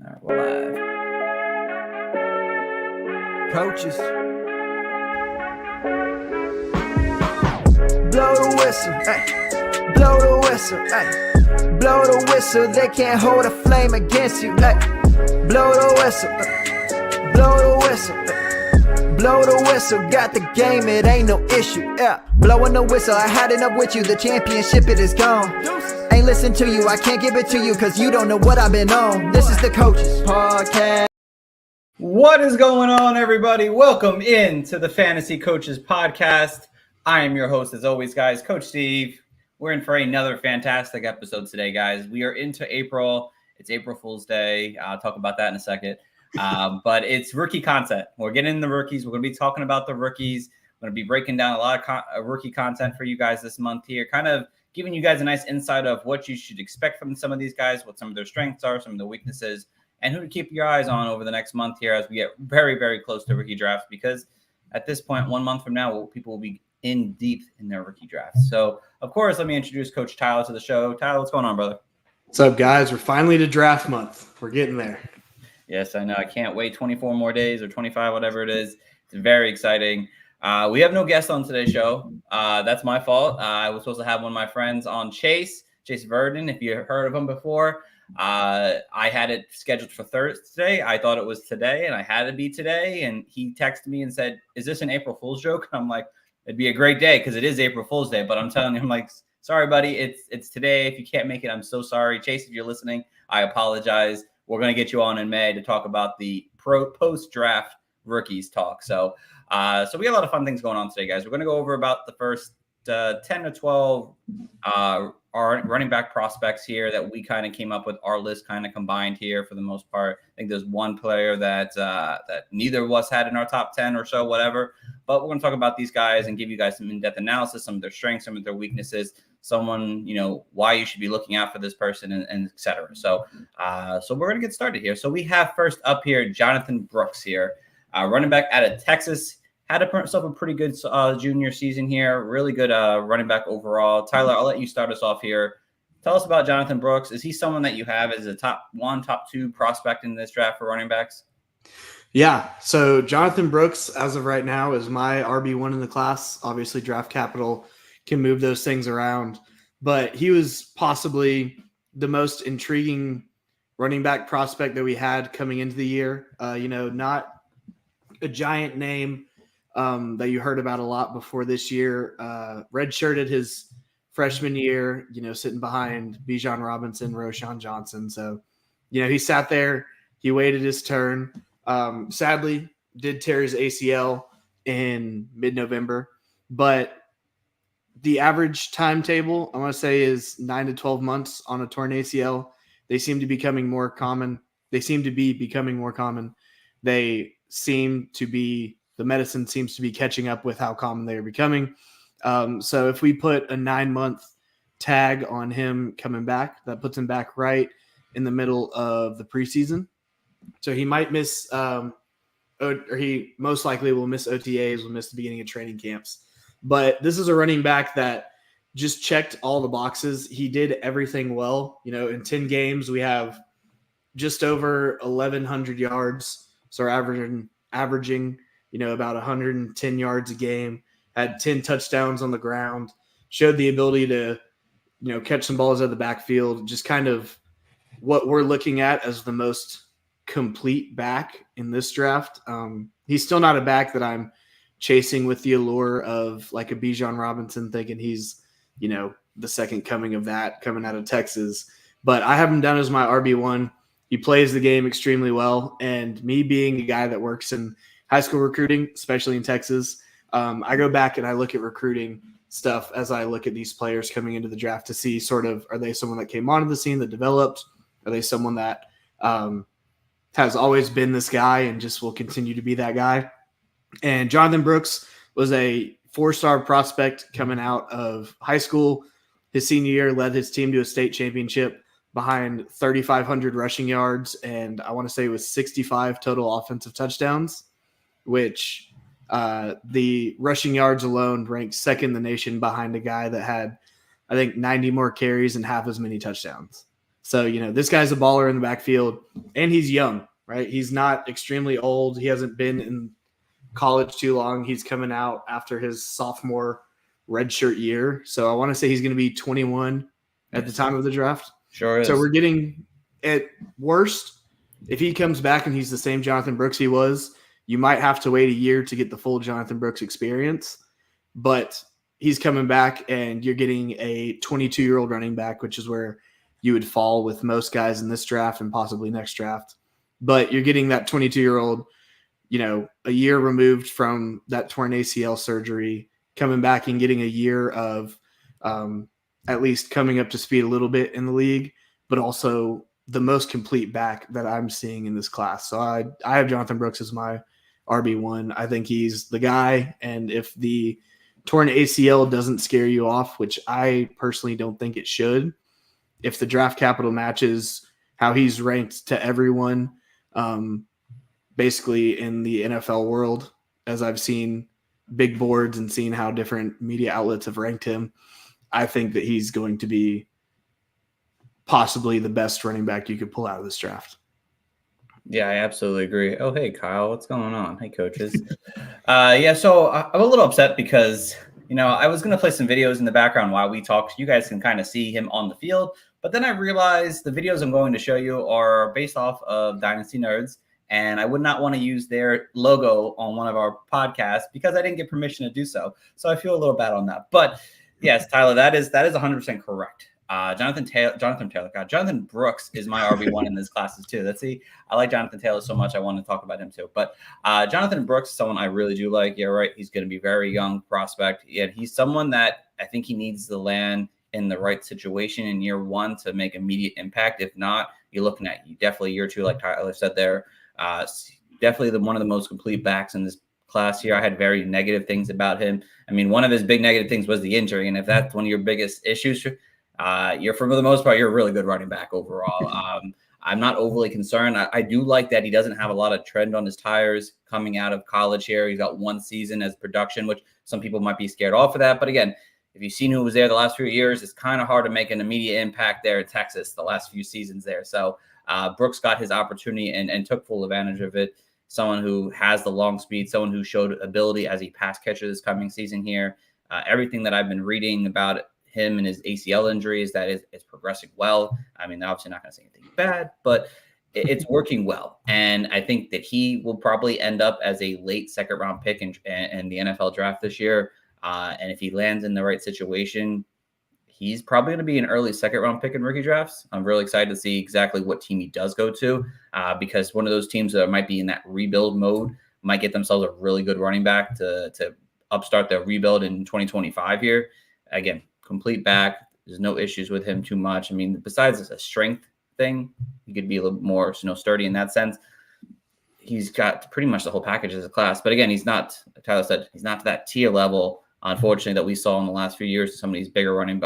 All right, we're live. Coaches. Blow the whistle, ay. Blow the whistle, ay. Blow the whistle, they can't hold a flame against you, ay. Blow the whistle, blow the whistle, ay. Blow the whistle, got the game, it ain't no issue, yeah. Blowing the whistle, I had enough with you, the championship, it is gone. Ain't listen to you, I can't give it to you, cause you don't know what I've been on. This is the Coaches Podcast. What is going on, everybody? Welcome into the Fantasy Coaches Podcast. I am your host, as always, guys, Coach Steve. We're in for another fantastic episode today, guys. We are into April. It's April Fool's Day. I'll talk about that in a second. But it's rookie content. We're getting into the rookies. We're going to be talking about the rookies. We're going to be breaking down a lot of rookie content for you guys this month here, kind of giving you guys a nice insight of what you should expect from some of these guys, what some of their strengths are, some of their weaknesses, and who to keep your eyes on over the next month here as we get very, very close to rookie drafts, because at this point, 1 month from now, people will be in deep in their rookie drafts. So, of course, let me introduce Coach Tyler to the show. Tyler, what's going on, brother? What's up, guys? We're finally to draft month. We're getting there. Yes, I know. I can't wait 24 more days or 25, whatever it is. It's very exciting. We have no guest on today's show. That's my fault. I was supposed to have one of my friends on, Chase Vernon, if you heard of him before. I had it scheduled for Thursday. I thought it was today, and I had to be today. And he texted me and said, "Is this an April Fool's joke?" I'm like, "It'd be a great day because it is April Fool's Day." But I'm telling him, like, "Sorry, buddy, it's today. If you can't make it, I'm so sorry." Chase, if you're listening, I apologize. We're gonna get you on in May to talk about the post-draft rookies talk. So we got a lot of fun things going on today, guys. We're gonna go over about the first 10 to 12 our running back prospects here that we kind of came up with, our list kind of combined here for the most part. I think there's one player that neither of us had in our top 10 or so, whatever. But we're going to talk about these guys and give you guys some in-depth analysis, some of their strengths, some of their weaknesses, someone, why you should be looking out for this person, and et cetera. So we're going to get started here. So we have first up here, Jonathan Brooks here, running back out of Texas. Had himself a pretty good junior season here. Really good running back overall. Tyler, I'll let you start us off here. Tell us about Jonathan Brooks. Is he someone that you have as a top 1, top 2 prospect in this draft for running backs? Yeah, so Jonathan Brooks, as of right now, is my RB1 in the class. Obviously, draft capital can move those things around. But he was possibly the most intriguing running back prospect that we had coming into the year. Not a giant name that you heard about a lot before this year. Redshirted his freshman year, sitting behind Bijan Robinson, Roschon Johnson. So, he sat there, he waited his turn. Sadly, did tear his ACL in mid-November, but the average timetable, I want to say, is 9 to 12 months on a torn ACL. They seem to be becoming more common. The medicine seems to be catching up with how common they are becoming. So if we put a 9-month tag on him coming back, that puts him back right in the middle of the preseason. So he might miss, or he most likely will miss OTAs, will miss the beginning of training camps. But this is a running back that just checked all the boxes. He did everything well. In 10 games, we have just over 1,100 yards. So we're averaging about 110 yards a game, had 10 touchdowns on the ground, showed the ability to, catch some balls out of the backfield, just kind of what we're looking at as the most complete back in this draft. He's still not a back that I'm chasing with the allure of like a Bijan Robinson, thinking he's, the second coming of that coming out of Texas. But I have him down as my RB1. He plays the game extremely well. And me being a guy that works in high school recruiting, especially in Texas, I go back and I look at recruiting stuff as I look at these players coming into the draft to see sort of, are they someone that came onto the scene that developed? Are they someone that has always been this guy and just will continue to be that guy? And Jonathan Brooks was a 4-star prospect coming out of high school. His senior year led his team to a state championship behind 3,500 rushing yards, and I want to say it was 65 total offensive touchdowns, which the rushing yards alone ranked second in the nation behind a guy that had, I think, 90 more carries and half as many touchdowns. So, this guy's a baller in the backfield, and he's young, right? He's not extremely old. He hasn't been in college too long. He's coming out after his sophomore redshirt year. So I want to say he's going to be 21 at the time of the draft. Sure is. So we're getting, at worst, if he comes back and he's the same Jonathan Brooks he was, you might have to wait a year to get the full Jonathan Brooks experience. But he's coming back, and you're getting a 22-year-old running back, which is where you would fall with most guys in this draft and possibly next draft. But you're getting that 22-year-old, a year removed from that torn ACL surgery, coming back and getting a year of at least coming up to speed a little bit in the league, but also the most complete back that I'm seeing in this class. So I have Jonathan Brooks as my RB1. I think he's the guy. And if the torn ACL doesn't scare you off, which I personally don't think it should, if the draft capital matches how he's ranked to everyone, basically in the NFL world, as I've seen big boards and seen how different media outlets have ranked him, I think that he's going to be possibly the best running back you could pull out of this draft. Yeah, I absolutely agree. Oh, hey, Kyle, what's going on? Hey, coaches. So I'm a little upset because, I was going to play some videos in the background while we talk, so you guys can kind of see him on the field. But then I realized the videos I'm going to show you are based off of Dynasty Nerds, and I would not want to use their logo on one of our podcasts because I didn't get permission to do so. So I feel a little bad on that. But yes, Tyler, that is 100% correct. Jonathan Brooks is my RB1 in this classes too. I like Jonathan Taylor so much. I want to talk about him too. But Jonathan Brooks is someone I really do like. Yeah, right. He's going to be very young prospect. Yeah, he's someone that I think he needs to land in the right situation in year one to make immediate impact. If not, you're looking at definitely year two, like Tyler said there. Definitely one of the most complete backs in this class here. I had very negative things about him. I mean, one of his big negative things was the injury. And if that's one of your biggest issues, you're, for the most part, you're a really good running back overall. I'm not overly concerned. I do like that he doesn't have a lot of tread on his tires coming out of college here. He's got one season as production, which some people might be scared off of that. But again, if you've seen who was there the last few years, it's kind of hard to make an immediate impact there in Texas the last few seasons there. So Brooks got his opportunity and took full advantage of it. Someone who has the long speed, someone who showed ability as a pass catcher this coming season here. Everything that I've been reading about him and his ACL injury is that it's progressing well. I mean, obviously not going to say anything bad, but it's working well. And I think that he will probably end up as a late second round pick in the NFL draft this year. And if he lands in the right situation, he's probably going to be an early second round pick in rookie drafts. I'm really excited to see exactly what team he does go to, because one of those teams that might be in that rebuild mode might get themselves a really good running back to upstart their rebuild in 2025 here. Again, complete back. There's no issues with him too much. I mean, besides a strength thing, he could be a little more sturdy in that sense. He's got pretty much the whole package as a class. But again, he's not, Tyler said, he's not to that tier level, unfortunately, that we saw in the last few years. Some of these better running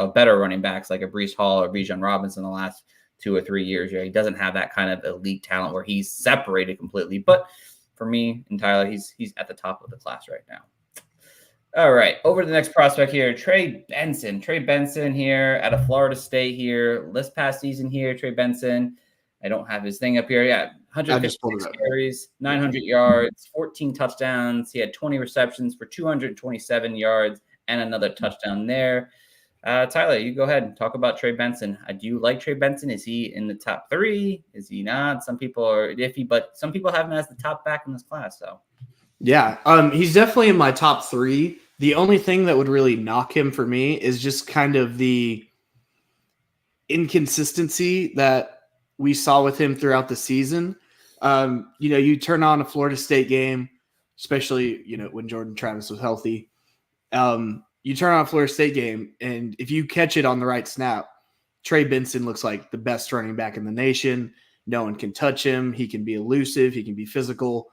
backs like a Breece Hall or Bijan Robinson in the last 2 or 3 years. Yeah, he doesn't have that kind of elite talent where he's separated completely. But for me and Tyler, he's at the top of the class right now. All right, over to the next prospect here, Trey Benson. Trey Benson here out of Florida State here. This past season here, Trey Benson. I don't have his thing up here. Yeah, 156 carries, 900 yards, 14 touchdowns. He had 20 receptions for 227 yards and another touchdown there. Tyler, you go ahead and talk about Trey Benson. Do you like Trey Benson? Is he in the top 3? Is he not? Some people are iffy, but some people have him as the top back in this class. So. Yeah, he's definitely in my top 3. The only thing that would really knock him for me is just kind of the inconsistency that we saw with him throughout the season. You turn on a Florida State game, especially, when Jordan Travis was healthy. You turn on a Florida State game, and if you catch it on the right snap, Trey Benson looks like the best running back in the nation. No one can touch him. He can be elusive. He can be physical.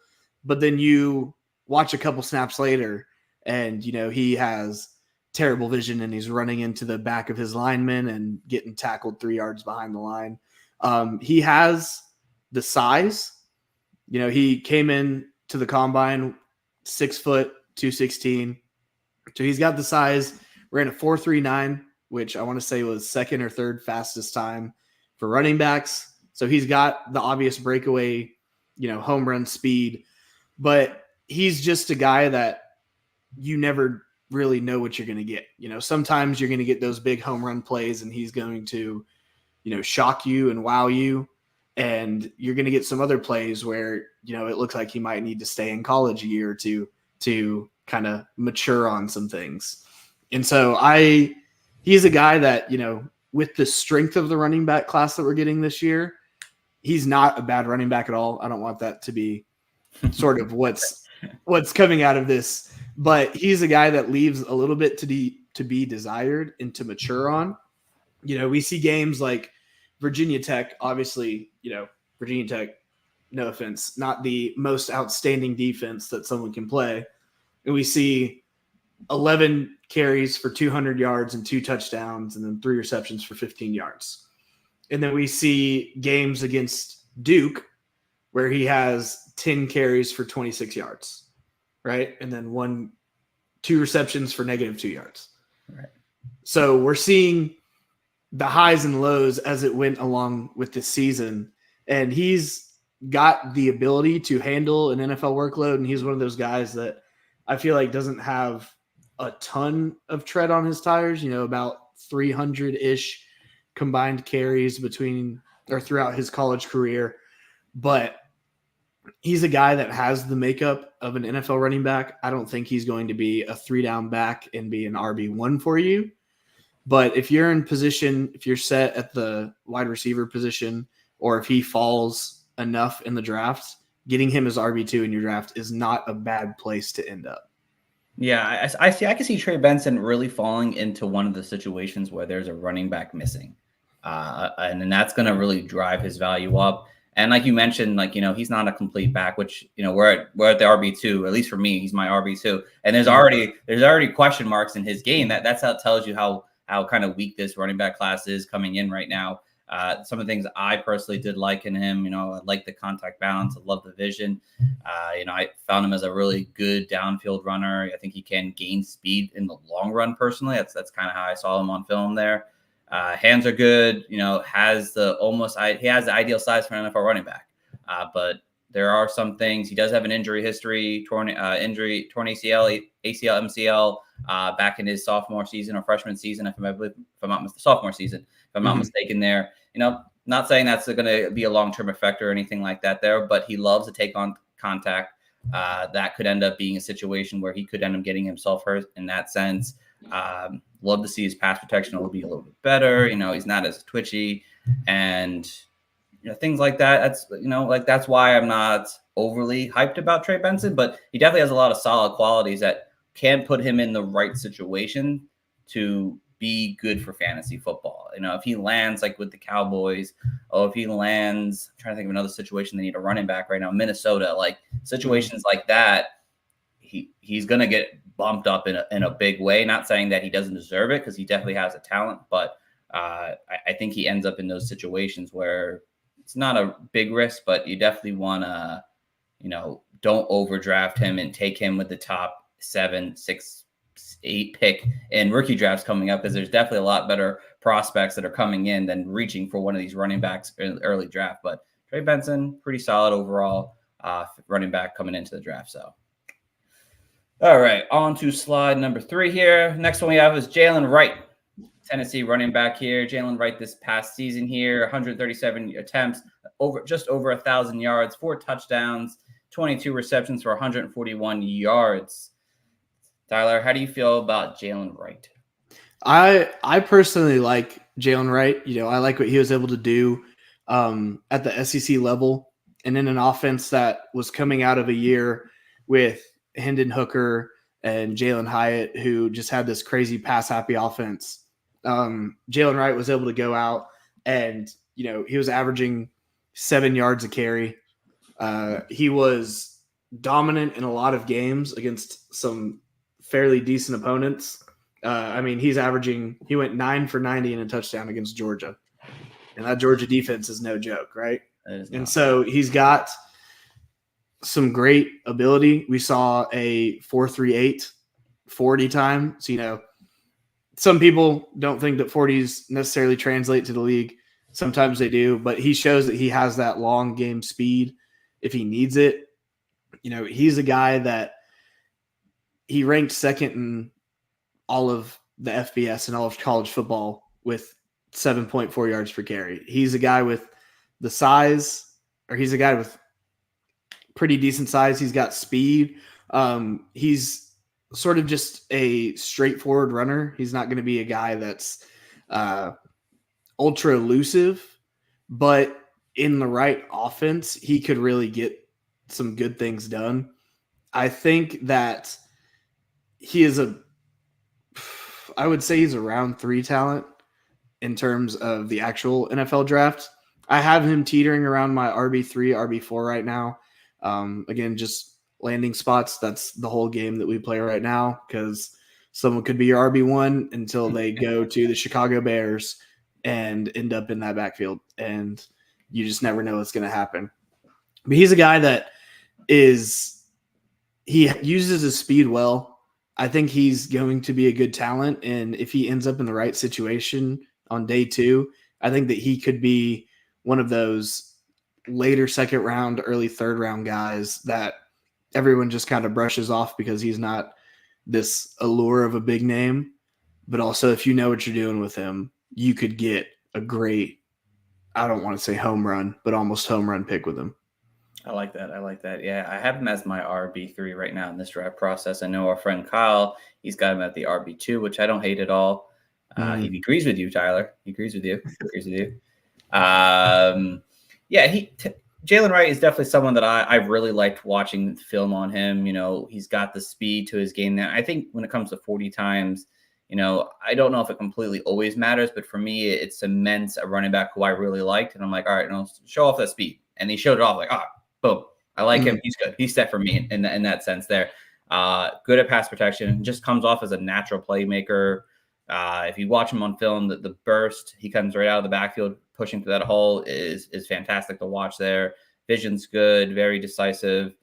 But then you watch a couple snaps later and, he has terrible vision and he's running into the back of his lineman and getting tackled 3 yards behind the line. He has the size. He came in to the combine 6 foot, 216. So he's got the size. Ran a 4.39, which I want to say was second or third fastest time for running backs. So he's got the obvious breakaway, home run speed, but he's just a guy that you never really know what you're going to get. Sometimes you're going to get those big home run plays and he's going to, shock you and wow you. And you're going to get some other plays where, it looks like he might need to stay in college a year or two to kind of mature on some things. And so he's a guy that, with the strength of the running back class that we're getting this year, he's not a bad running back at all. I don't want that to be sort of what's coming out of this, but he's a guy that leaves a little bit to be desired and to mature on. We see games like Virginia Tech, obviously, Virginia Tech, no offense, not the most outstanding defense that someone can play. And we see 11 carries for 200 yards and 2 touchdowns and then 3 receptions for 15 yards. And then we see games against Duke where he has 10 carries for 26 yards, right? And then 2 receptions for -2 yards. Right. So we're seeing the highs and lows as it went along with this season. And he's got the ability to handle an NFL workload. And he's one of those guys that I feel like doesn't have a ton of tread on his tires, about 300-ish combined carries throughout his college career. But he's a guy that has the makeup of an NFL running back. I don't think he's going to be a 3-down back and be an RB1 for you. But if you're in position, if you're set at the wide receiver position, or if he falls enough in the draft, getting him as RB2 in your draft is not a bad place to end up. Yeah, I can see Trey Benson really falling into one of the situations where there's a running back missing. And then that's going to really drive his value up. And like you mentioned, he's not a complete back, which, we're at the RB2, at least for me, he's my RB2. And there's already question marks in his game. That's how it tells you how kind of weak this running back class is coming in right now. Some of the things I personally did like in him, I like the contact balance. I love the vision. I found him as a really good downfield runner. I think he can gain speed in the long run. Personally, that's kind of how I saw him on film there. Hands are good. Has the ideal size for an NFL running back. But there are some things. He does have an injury history, torn ACL, MCL back in his sophomore season or freshman season, if I'm not sophomore season, if I'm not mistaken there. Not saying that's going to be a long-term effect or anything like that there, but he loves to take on contact. That could end up being a situation where he could end up getting himself hurt in that sense. Love to see his pass protection will be a little bit better. He's not as twitchy and things like that. That's why I'm not overly hyped about Trey Benson, but he definitely has a lot of solid qualities that can put him in the right situation to be good for fantasy football. If he lands like with the Cowboys, or if he lands, I'm trying to think of another situation they need a running back right now, Minnesota, like situations like that, he's going to get bumped up in a big way. Not saying that he doesn't deserve it, because he definitely has a talent, but I think he ends up in those situations where it's not a big risk, but you definitely want to, don't overdraft him and take him with the top 7, 6, 8 pick in rookie drafts coming up, because there's definitely a lot better prospects that are coming in than reaching for one of these running backs in the early draft. But Trey Benson, pretty solid overall running back coming into the draft. So, all right, on to slide number 3 here. Next one we have is Jalen Wright, Tennessee running back here. Jalen Wright this past season here, 137 attempts, just over 1,000 yards, 4 touchdowns, 22 receptions for 141 yards. Tyler, how do you feel about Jalen Wright? I personally like Jalen Wright. I like what he was able to do at the SEC level, and in an offense that was coming out of a year with Hendon Hooker and Jalen Hyatt, who just had this crazy pass-happy offense. Jalen Wright was able to go out and, he was averaging 7 yards a carry. He was dominant in a lot of games against some fairly decent opponents. He went 9 for 90 in a touchdown against Georgia. And that Georgia defense is no joke, right? And so he's got some great ability. We saw a 4.38 40 time. So, some people don't think that 40s necessarily translate to the league. Sometimes they do, but he shows that he has that long game speed if he needs it. He's a guy that he ranked second in all of the FBS and all of college football with 7.4 yards per carry. He's a guy with the size, or he's a guy with pretty decent size. He's got speed. He's sort of just a straightforward runner. He's not going to be a guy that's ultra elusive, but in the right offense, he could really get some good things done. I think that he is I would say he's a round 3 talent in terms of the actual NFL draft. I have him teetering around my RB3, RB4 right now. Again, just landing spots. That's the whole game that we play right now, because someone could be your RB1 until they go to the Chicago Bears and end up in that backfield. And you just never know what's going to happen. But he's a guy that he uses his speed well. I think he's going to be a good talent. And if he ends up in the right situation on day 2, I think that he could be one of those later second round, early third round guys that everyone just kind of brushes off because he's not this allure of a big name. But also, if you know what you're doing with him, you could get a great, I don't want to say home run, but almost home run pick with him. I like that. Yeah, I have him as my RB3 right now in this draft process. I know our friend Kyle, he's got him at the RB2, which I don't hate at all. He agrees with you, Tyler. He agrees with you. Jalen Wright is definitely someone that I really liked watching film on him. He's got the speed to his game now. I think when it comes to 40 times, I don't know if it completely always matters, but for me, it cements a running back who I really liked. And I'm like, all right, show off that speed. And he showed it off, like, boom. I like him. He's good. He's set for me in that sense there. Good at pass protection. Just comes off as a natural playmaker. If you watch him on film, the burst, he comes right out of the backfield, pushing through that hole is fantastic to watch there. Vision's good, very decisive,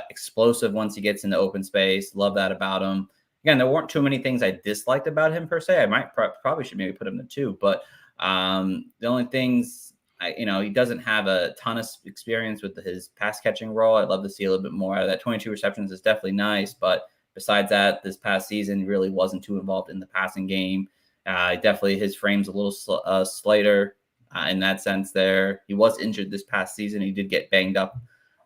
explosive once he gets into open space. Love that about him. Again, there weren't too many things I disliked about him per se. I might probably should maybe put him to 2, but the only things, he doesn't have a ton of experience with his pass catching role. I'd love to see a little bit more out of that. 22 receptions is definitely nice, but besides that, this past season really wasn't too involved in the passing game. Definitely his frame's a little slighter in that sense there. He was injured this past season. He did get banged up,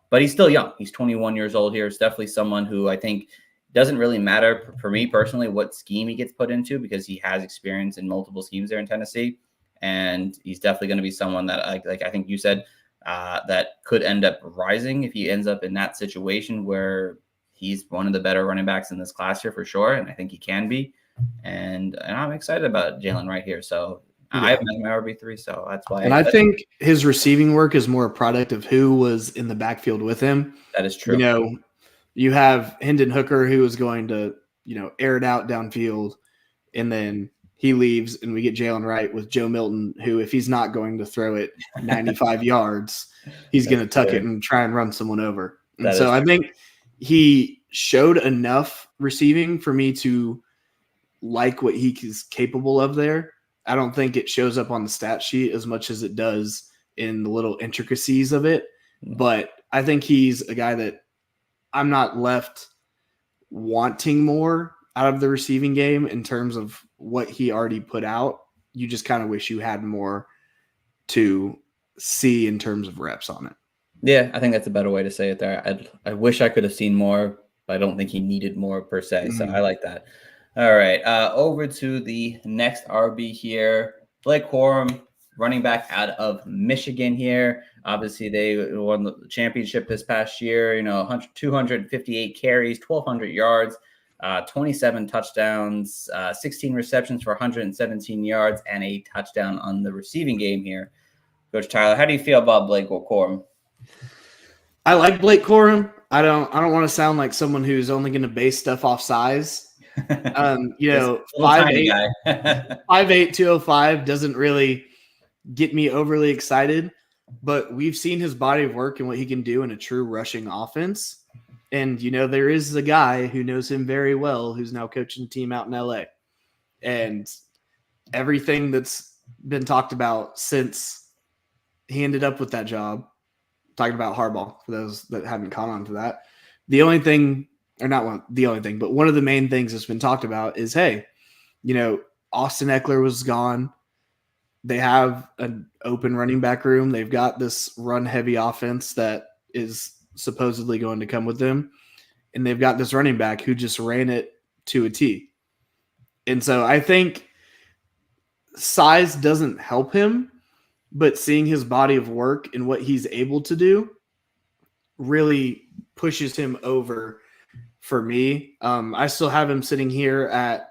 but he's still young. He's 21 years old here. It's definitely someone who I think doesn't really matter for me personally what scheme he gets put into, because he has experience in multiple schemes there in Tennessee. And he's definitely going to be someone that, I think you said, that could end up rising if he ends up in that situation where he's one of the better running backs in this class here for sure. And I think he can be. And I'm excited about Jalen right here. So I have him as my RB3, so that's why. And I think his receiving work is more a product of who was in the backfield with him. That is true. You have Hendon Hooker, who is going to, air it out downfield, and then he leaves, and we get Jalen Wright with Joe Milton, who, if he's not going to throw it 95 yards, he's going to tuck it and try and run someone over. And so I think he showed enough receiving for me to like what he is capable of there. I don't think it shows up on the stat sheet as much as it does in the little intricacies of it. But I think he's a guy that I'm not left wanting more out of the receiving game in terms of what he already put out. You just kind of wish you had more to see in terms of reps on it. Yeah, I think that's a better way to say it there. I wish I could have seen more, but I don't think he needed more per se. So I like that. All right, over to the next RB here. Blake Corum, running back out of Michigan here. Obviously, they won the championship this past year. 258 carries, 1,200 yards, 27 touchdowns, 16 receptions for 117 yards, and a touchdown on the receiving game here. Coach Tyler, how do you feel about Blake Corum? I like Blake Corum. I don't want to sound like someone who's only going to base stuff off size. 5'8", 205 doesn't really get me overly excited, but we've seen his body of work and what he can do in a true rushing offense. And, there is a guy who knows him very well who's now coaching the team out in LA. And everything that's been talked about since he ended up with that job. Talking about Harbaugh, for those that haven't caught on to that. The only thing, or not one, the only thing, but one of the main things that's been talked about is, hey, Austin Eckler was gone. They have an open running back room. They've got this run-heavy offense that is supposedly going to come with them. And they've got this running back who just ran it to a T. And so I think size doesn't help him, but seeing his body of work and what he's able to do really pushes him over for me. I still have him sitting here at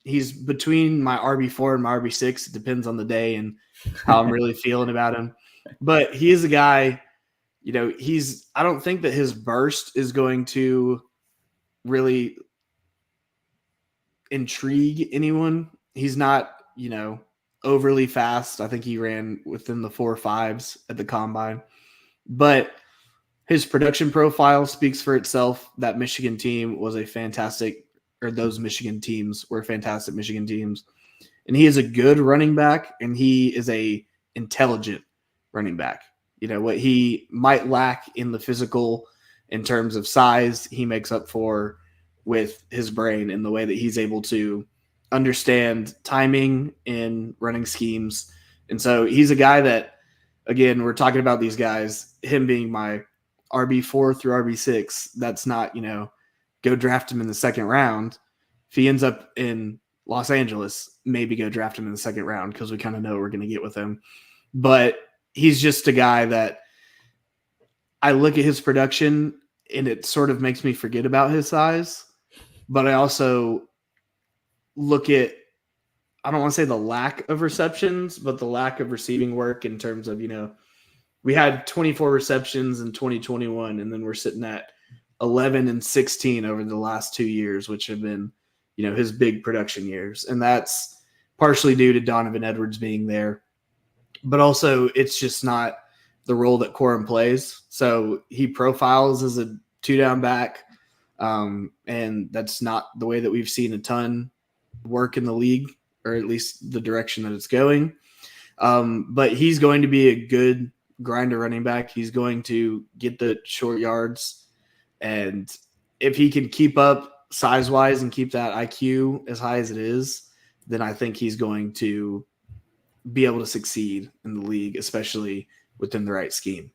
he's between my RB4 and my RB6. It depends on the day and how I'm really feeling about him. But he is a guy, I don't think that his burst is going to really intrigue anyone. He's not, overly fast. I think he ran within the 4.5s at the combine. But his production profile speaks for itself. That Michigan team was those Michigan teams were fantastic Michigan teams. And he is a good running back, and he is a intelligent running back. What he might lack in the physical in terms of size, he makes up for with his brain and the way that he's able to understand timing in running schemes. And so he's a guy that, again, we're talking about these guys, him being my RB4 through RB6. That's not, go draft him in the second round. If he ends up in Los Angeles, maybe go draft him in the second round because we kind of know what we're going to get with him. But he's just a guy that I look at his production and it sort of makes me forget about his size. But I also look at, I don't want to say the lack of receptions, but the lack of receiving work in terms of, we had 24 receptions in 2021, and then we're sitting at 11 and 16 over the last 2 years, which have been, his big production years. And that's partially due to Donovan Edwards being there. But also it's just not the role that Corum plays. So he profiles as a 2-down back, and that's not the way that we've seen a ton work in the league, or at least the direction that it's going. But he's going to be a good grinder running back. He's going to get the short yards. And if he can keep up size-wise and keep that IQ as high as it is, then I think he's going to be able to succeed in the league, especially within the right scheme.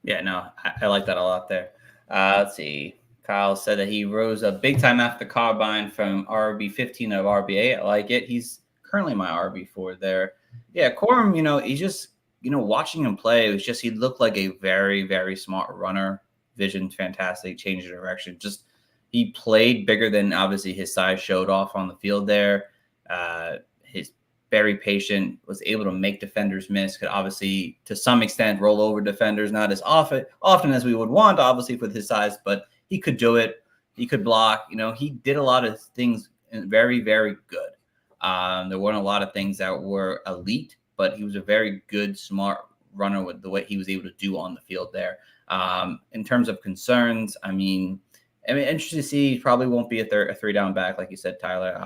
Yeah, no, I like that a lot there. Let's see. Kyle said that he rose up big time after the combine from RB15 to RB8. I like it. He's currently my RB4 there. Yeah, Corum, he's just, watching him play, it was just he looked like a very, very smart runner. Vision fantastic, change of direction. Just he played bigger than obviously his size showed off on the field there. He's very patient, was able to make defenders miss, could obviously to some extent roll over defenders, not as often as we would want, obviously, with his size, but he could do it. He could block. He did a lot of things very, very good. There weren't a lot of things that were elite, but he was a very good, smart runner with the way he was able to do on the field there. In terms of concerns, interesting to see. He probably won't be a 3-down back, like you said, Tyler.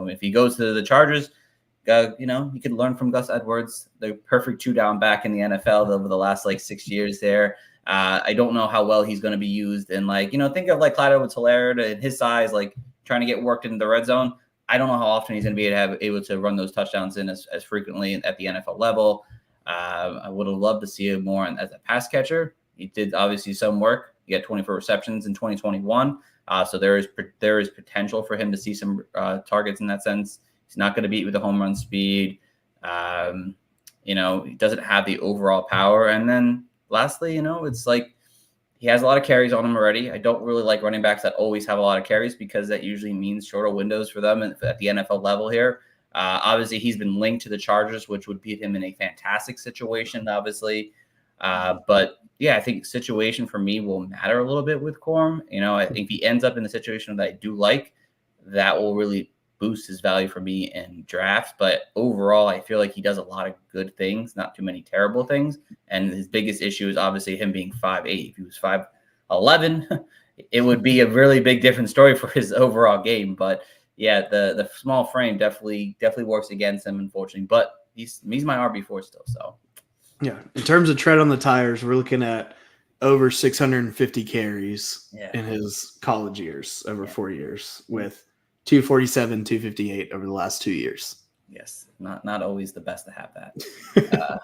If he goes to the Chargers, he could learn from Gus Edwards, the perfect 2-down back in the NFL over the last 6 years there. I don't know how well he's going to be used. And think of Clyde Edwards-Helaire and his size, trying to get worked into the red zone. I don't know how often he's going to be able to run those touchdowns in as frequently at the NFL level. I would have loved to see him more as a pass catcher. He did obviously some work. He got 24 receptions in 2021. So there is potential for him to see some targets in that sense. He's not going to beat with the home run speed. He doesn't have the overall power. And then lastly, it's he has a lot of carries on him already. I don't really like running backs that always have a lot of carries because that usually means shorter windows for them at the NFL level here. Obviously, he's been linked to the Chargers, which would put him in a fantastic situation, obviously. But yeah, I think situation for me will matter a little bit with Corum. I think if he ends up in the situation that I do like, that will really boost his value for me in drafts. But overall, I feel like he does a lot of good things, not too many terrible things. And his biggest issue is obviously him being 5'8". If he was 5'11", it would be a really big different story for his overall game. But yeah, the small frame definitely works against him, unfortunately. But he's my RB4 still. So Yeah, in terms of tread on the tires, we're looking at over 650 carries in his college years over 4 years, with 247, 258 over the last 2 years. Yes, not always the best to have that,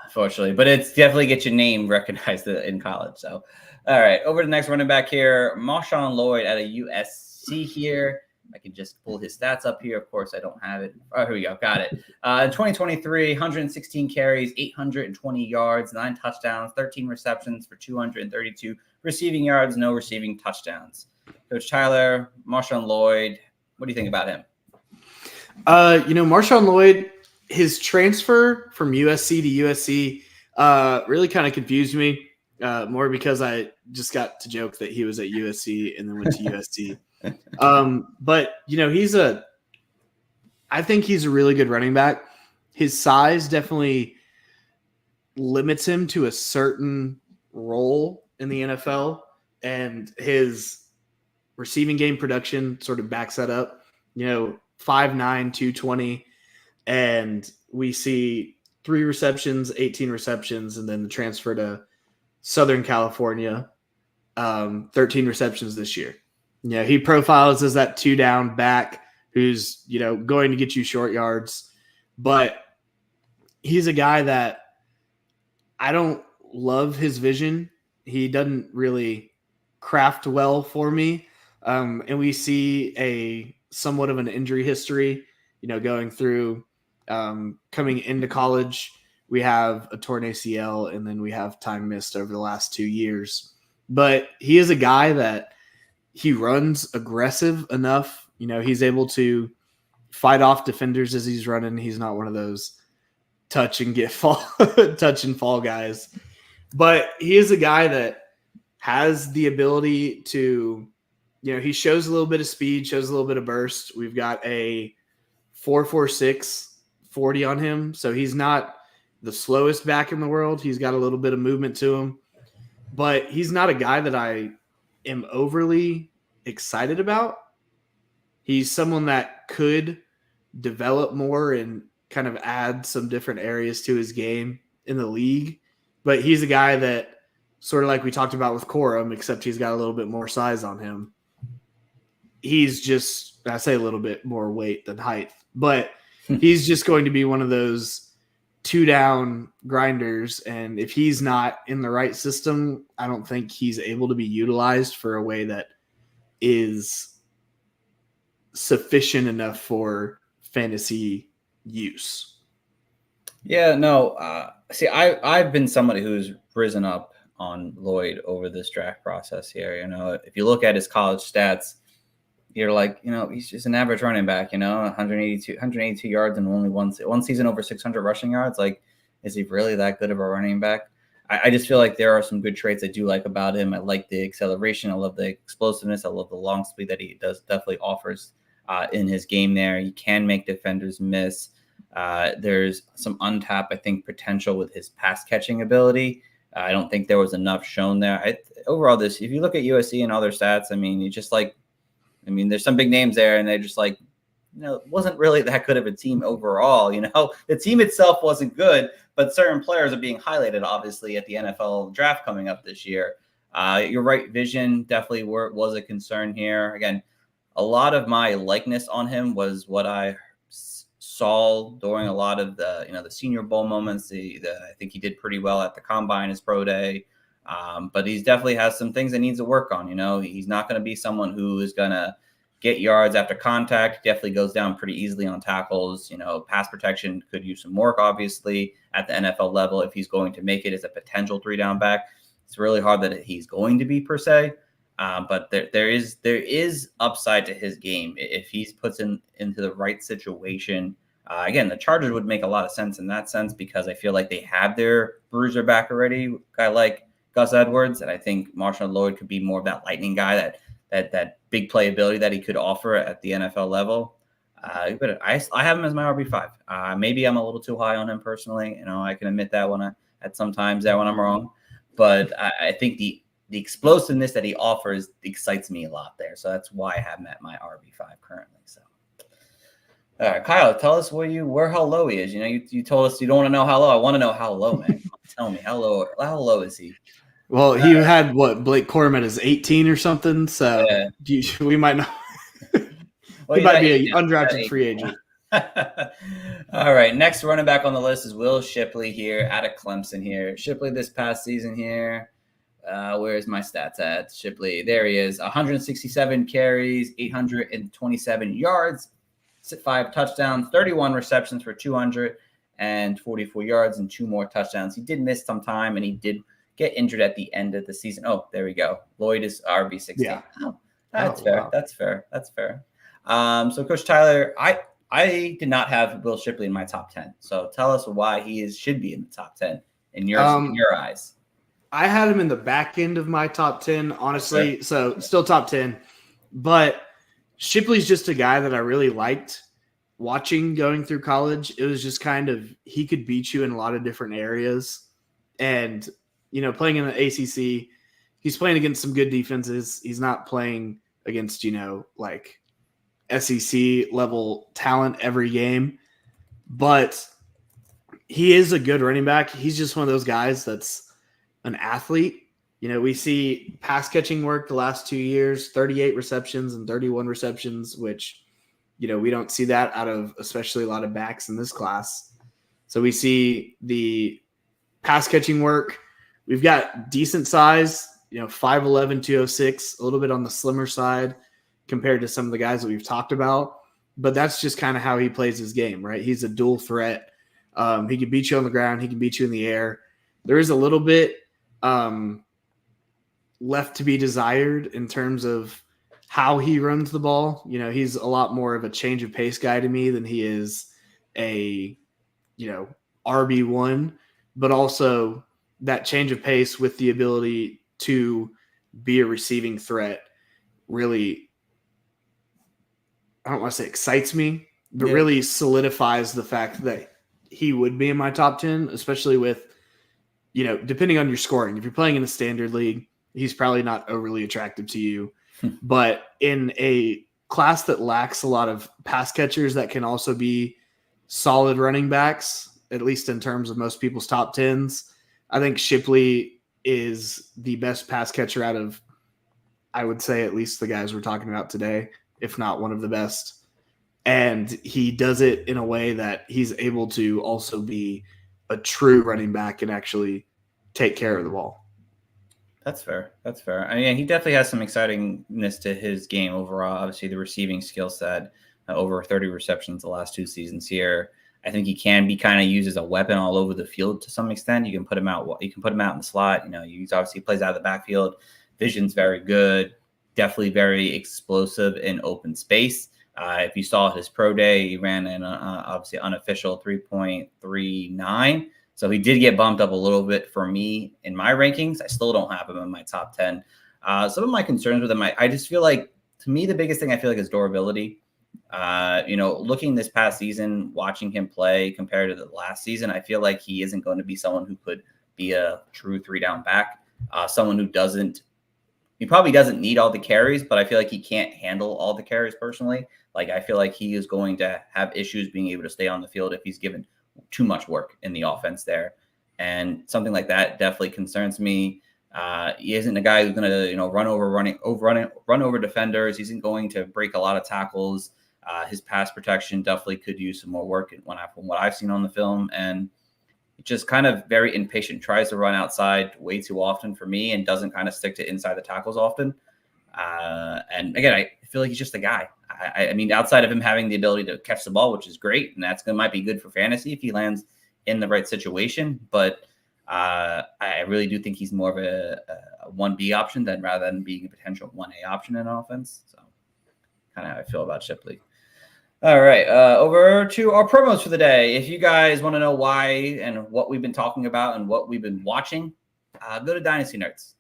unfortunately, but it's definitely get your name recognized in college. So, all right, over to the next running back here, Marshawn Lloyd at a USC here. I can just pull his stats up here. Of course, I don't have it. Oh, here we go. Got it. In 2023, 116 carries, 820 yards, 9 touchdowns, 13 receptions for 232 receiving yards, no receiving touchdowns. Coach Tyler, Marshawn Lloyd, what do you think about him? Marshawn Lloyd, his transfer from USC to USC really kind of confused me, more because I just got to joke that he was at USC and then went to USC. But I think he's a really good running back. His size definitely limits him to a certain role in the NFL, and his receiving game production sort of backs that up. 5'9", 220, and we see 3 receptions, 18 receptions, and then the transfer to Southern California, 13 receptions this year. He profiles as that 2-down back who's, going to get you short yards, but he's a guy that I don't love his vision. He doesn't really craft well for me. And we see a somewhat of an injury history, going through, coming into college. We have a torn ACL, and then we have time missed over the last 2 years. But he is a guy that he runs aggressive enough. He's able to fight off defenders as he's running. He's not one of those touch and fall guys. But he is a guy that has the ability to, he shows a little bit of speed, shows a little bit of burst. We've got a 4.46 40 on him. So he's not the slowest back in the world. He's got a little bit of movement to him. But he's not a guy that I am overly excited about. He's someone that could develop more and kind of add some different areas to his game in the league. But he's a guy that, sort of like we talked about with Corum, except he's got a little bit more size on him. He's just, I say a little bit more weight than height, but he's just going to be one of those 2-down grinders. And if he's not in the right system, I don't think he's able to be utilized for a way that is sufficient enough for fantasy use. Yeah, no. See, I've been somebody who's risen up on Lloyd over this draft process here. If you look at his college stats, you're like, he's just an average running back, 182 yards and only one season over 600 rushing yards. Like, is he really that good of a running back? I just feel like there are some good traits I do like about him. I like the acceleration. I love the explosiveness. I love the long speed that he definitely offers in his game there. He can make defenders miss. There's some untapped, I think, potential with his pass catching ability. I don't think there was enough shown there. Overall, if you look at USC and other stats, there's some big names there, and they're just like, it wasn't really that good of a team overall. The team itself wasn't good, but certain players are being highlighted, obviously, at the NFL draft coming up this year. You're right. Vision definitely was a concern here. Again, a lot of my likeness on him was what I saw during a lot of the Senior Bowl moments. I think he did pretty well at the Combine, his pro day. But he definitely has some things that needs to work on. He's not going to be someone who is going to get yards after contact. Definitely goes down pretty easily on tackles. Pass protection could use some work, obviously, at the NFL level if he's going to make it as a potential 3-down back. It's really hard that he's going to be per se. But there is upside to his game if he's puts into the right situation. Again, the Chargers would make a lot of sense in that sense because I feel like they have their bruiser back already, guy like Gus Edwards, and I think Marshawn Lloyd could be more of that lightning guy, that big playability that he could offer at the NFL level. But I have him as my RB5. Maybe I'm a little too high on him personally. I can admit that at some times when I'm wrong. But I think the explosiveness that he offers excites me a lot there. So that's why I have him at my RB5 currently. So All right, Kyle, tell us how low he is. You told us you don't want to know how low. I want to know how low, man. Tell me how low is he? Well, he had Blake Corum as 18 or something, so we might not. Well, he might be an undrafted free agent. All right, next running back on the list is Will Shipley here out of Clemson here. Shipley this past season here. Where's my stats at? Shipley, there he is. 167 carries, 827 yards, 5 touchdowns, 31 receptions for 244 yards, and 2 more touchdowns. He did miss some time, and he did get injured at the end of the season. Oh, there we go. Lloyd is RB16. Yeah. Oh, that's fair. Wow. That's fair. So Coach Tyler, I did not have Will Shipley in my top 10. So tell us why he should be in the top 10 in your eyes. I had him in the back end of my top 10, honestly. Okay. So still top 10, but Shipley's just a guy that I really liked watching going through college. It was just kind of, he could beat you in a lot of different areas. And, playing in the ACC, he's playing against some good defenses. He's not playing against, like SEC level talent every game, but he is a good running back. He's just one of those guys that's an athlete. We see pass catching work the last 2 years, 38 receptions and 31 receptions, which, we don't see that out of especially a lot of backs in this class. So we see the pass catching work. We've got decent size, 5'11", 206, a little bit on the slimmer side compared to some of the guys that we've talked about. But that's just kind of how he plays his game, right? He's a dual threat. He can beat you on the ground. He can beat you in the air. There is a little bit left to be desired in terms of how he runs the ball. He's a lot more of a change of pace guy to me than he is a, RB1, but also that change of pace with the ability to be a receiving threat really, I don't want to say excites me, but really solidifies the fact that he would be in my top 10, especially with, depending on your scoring. If you're playing in a standard league, he's probably not overly attractive to you. But in a class that lacks a lot of pass catchers that can also be solid running backs, at least in terms of most people's top 10s, I think Shipley is the best pass catcher out of, I would say, at least the guys we're talking about today, if not one of the best. And he does it in a way that he's able to also be a true running back and actually take care of the ball. That's fair. I mean, he definitely has some excitingness to his game overall. Obviously, the receiving skill set, over 30 receptions the last 2 seasons here. I think he can be kind of used as a weapon all over the field to some extent. You can put him out. You can put him out in the slot. He obviously plays out of the backfield. Vision's very good. Definitely very explosive in open space. If you saw his pro day, he ran an obviously unofficial 3.39. So he did get bumped up a little bit for me in my rankings. I still don't have him in my top 10. Some of my concerns with him, I just feel like, to me, the biggest thing I feel like is durability. Looking this past season, watching him play compared to the last season, I feel like he isn't going to be someone who could be a true 3-down back. Someone who he probably doesn't need all the carries, but I feel like he can't handle all the carries personally. Like, I feel like he is going to have issues being able to stay on the field if he's given too much work in the offense there. And something like that definitely concerns me. He isn't a guy who's going to, run over defenders. He isn't going to break a lot of tackles. His pass protection definitely could use some more work from what I've seen on the film. And just kind of very impatient, tries to run outside way too often for me and doesn't kind of stick to inside the tackles often. And again, I feel like he's just a guy. I mean, outside of him having the ability to catch the ball, which is great, and might be good for fantasy if he lands in the right situation. But I really do think he's more of a 1B option rather than being a potential 1A option in offense. So kind of how I feel about Shipley. All right, over to our promos for the day. If you guys want to know why and what we've been talking about and what we've been watching, go to Dynasty Nerds.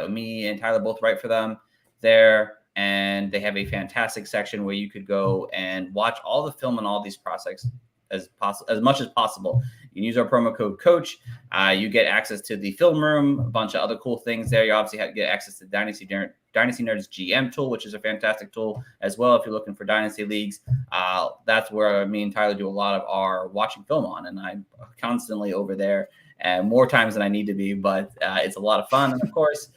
Me and Tyler both write for them there, and they have a fantastic section where you could go and watch all the film and all these prospects as much as possible. You can use our promo code COACH. You get access to the film room, a bunch of other cool things there. You obviously get access to Dynasty Dynasty Nerds GM tool, which is a fantastic tool as well. If you're looking for Dynasty leagues, that's where me and Tyler do a lot of our watching film on. And I'm constantly over there and more times than I need to be, but it's a lot of fun. And of course,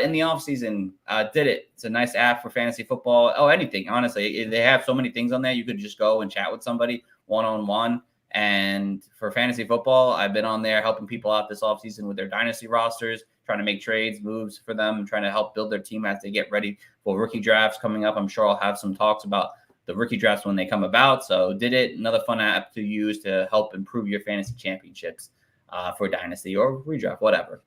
in the offseason, did it. It's a nice app for fantasy football. Oh, anything, honestly. They have so many things on there. You could just go and chat with somebody one-on-one. And for fantasy football, I've been on there helping people out this offseason with their dynasty rosters, trying to make trades, moves for them, trying to help build their team as they get ready for rookie drafts coming up. I'm sure I'll have some talks about the rookie drafts when they come about. So did it. Another fun app to use to help improve your fantasy championships for dynasty or redraft, whatever.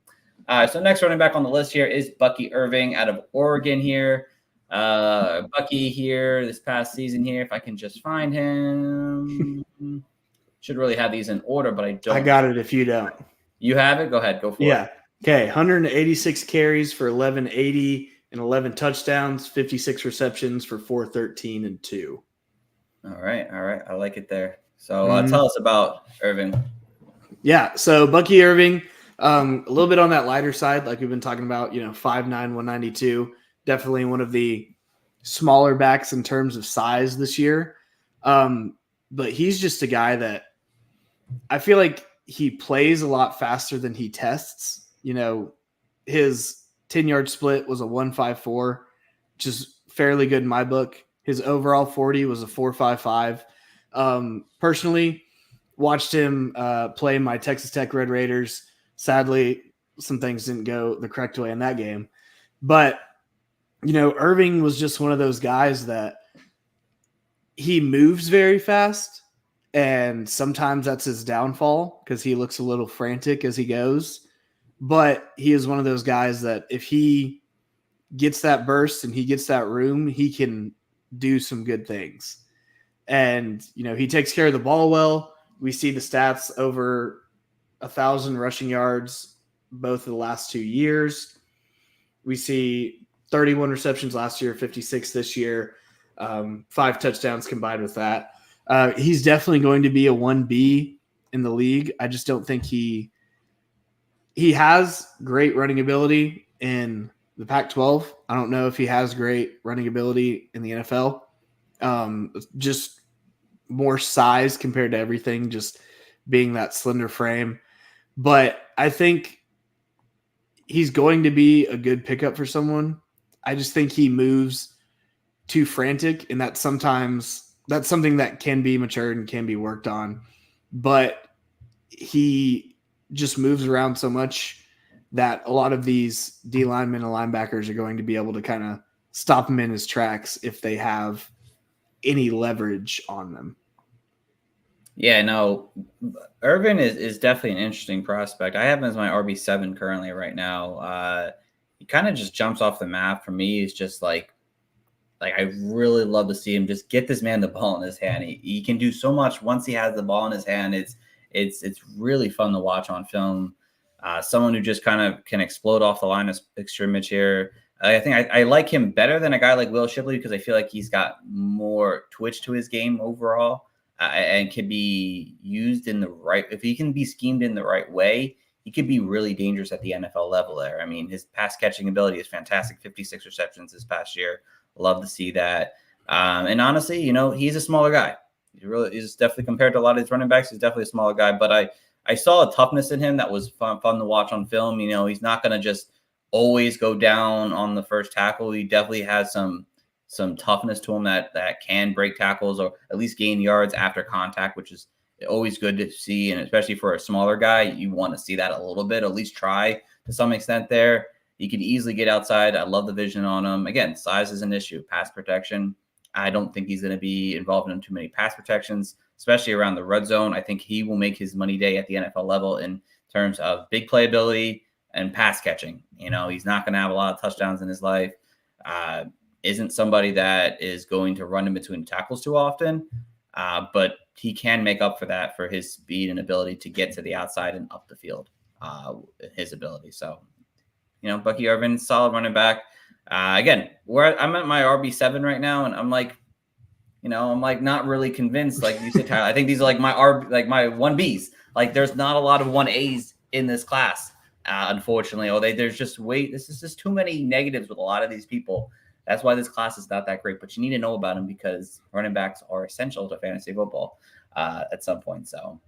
So next running back on the list here is Bucky Irving out of Oregon here. Bucky here this past season here, if I can just find him. Should really have these in order, but I don't. I got it if you don't. You have it? Go ahead. Go for it. Yeah. Okay. 186 carries for 1180 and 11 touchdowns, 56 receptions for 413 and 2. All right. I like it there. So tell us about Irving. Yeah. So Bucky Irving, a little bit on that lighter side, like we've been talking about, 5'9", 192. Definitely one of the smaller backs in terms of size this year. But he's just a guy that I feel like he plays a lot faster than he tests. His 10-yard split was a 1.54, which is fairly good in my book. His overall 40 was a 4.55. Personally, watched him play my Texas Tech Red Raiders. Sadly, some things didn't go the correct way in that game. But, Irving was just one of those guys that he moves very fast. And sometimes that's his downfall because he looks a little frantic as he goes. But he is one of those guys that if he gets that burst and he gets that room, he can do some good things. And, he takes care of the ball well. We see the stats over 1,000 rushing yards both of the last 2 years. We see 31 receptions last year, 56 this year, 5 touchdowns combined with that. He's definitely going to be a 1B in the league. I just don't think he has great running ability in the Pac-12. I don't know if he has great running ability in the NFL. Just more size compared to everything, just being that slender frame. But I think he's going to be a good pickup for someone. I just think he moves too frantic, and that's something that can be matured and can be worked on. But he just moves around so much that a lot of these D linemen and linebackers are going to be able to kind of stop him in his tracks if they have any leverage on them. Yeah, no, Irvin is definitely an interesting prospect. I have him as my RB7 currently right now. He kind of just jumps off the map for me. He's just like I really love to see him just get this man the ball in his hand. He can do so much once he has the ball in his hand. It's really fun to watch on film. Someone who just kind of can explode off the line of scrimmage here. I think I like him better than a guy like Will Shipley because I feel like he's got more twitch to his game overall and can be used in the right. If he can be schemed in the right way, he could be really dangerous at the NFL level there. I mean, his pass catching ability is fantastic. 56 receptions this past year. Love to see that. And honestly, he's a smaller guy. He's definitely compared to a lot of his running backs. He's definitely a smaller guy, but I saw a toughness in him that was fun to watch on film. He's not going to just always go down on the first tackle. He definitely has some toughness to him that can break tackles or at least gain yards after contact, which is always good to see. And especially for a smaller guy, you want to see that a little bit, at least try to some extent there. He can easily get outside. I love the vision on him. Again, size is an issue. Pass protection, I don't think he's going to be involved in too many pass protections, especially around the red zone. I think he will make his money day at the NFL level in terms of big playability and pass catching. He's not going to have a lot of touchdowns in his life. Isn't somebody that is going to run in between tackles too often, but he can make up for that for his speed and ability to get to the outside and up the field, his ability. So, Bucky Irvin, solid running back. Again, I'm at my RB7 right now, and I'm like not really convinced. Like you said, Tyler, I think these are like my 1Bs. Like there's not a lot of 1As in this class. unfortunately. There's just this is just too many negatives with a lot of these people. That's why this class is not that great, but you need to know about them because running backs are essential to fantasy football at some point. So,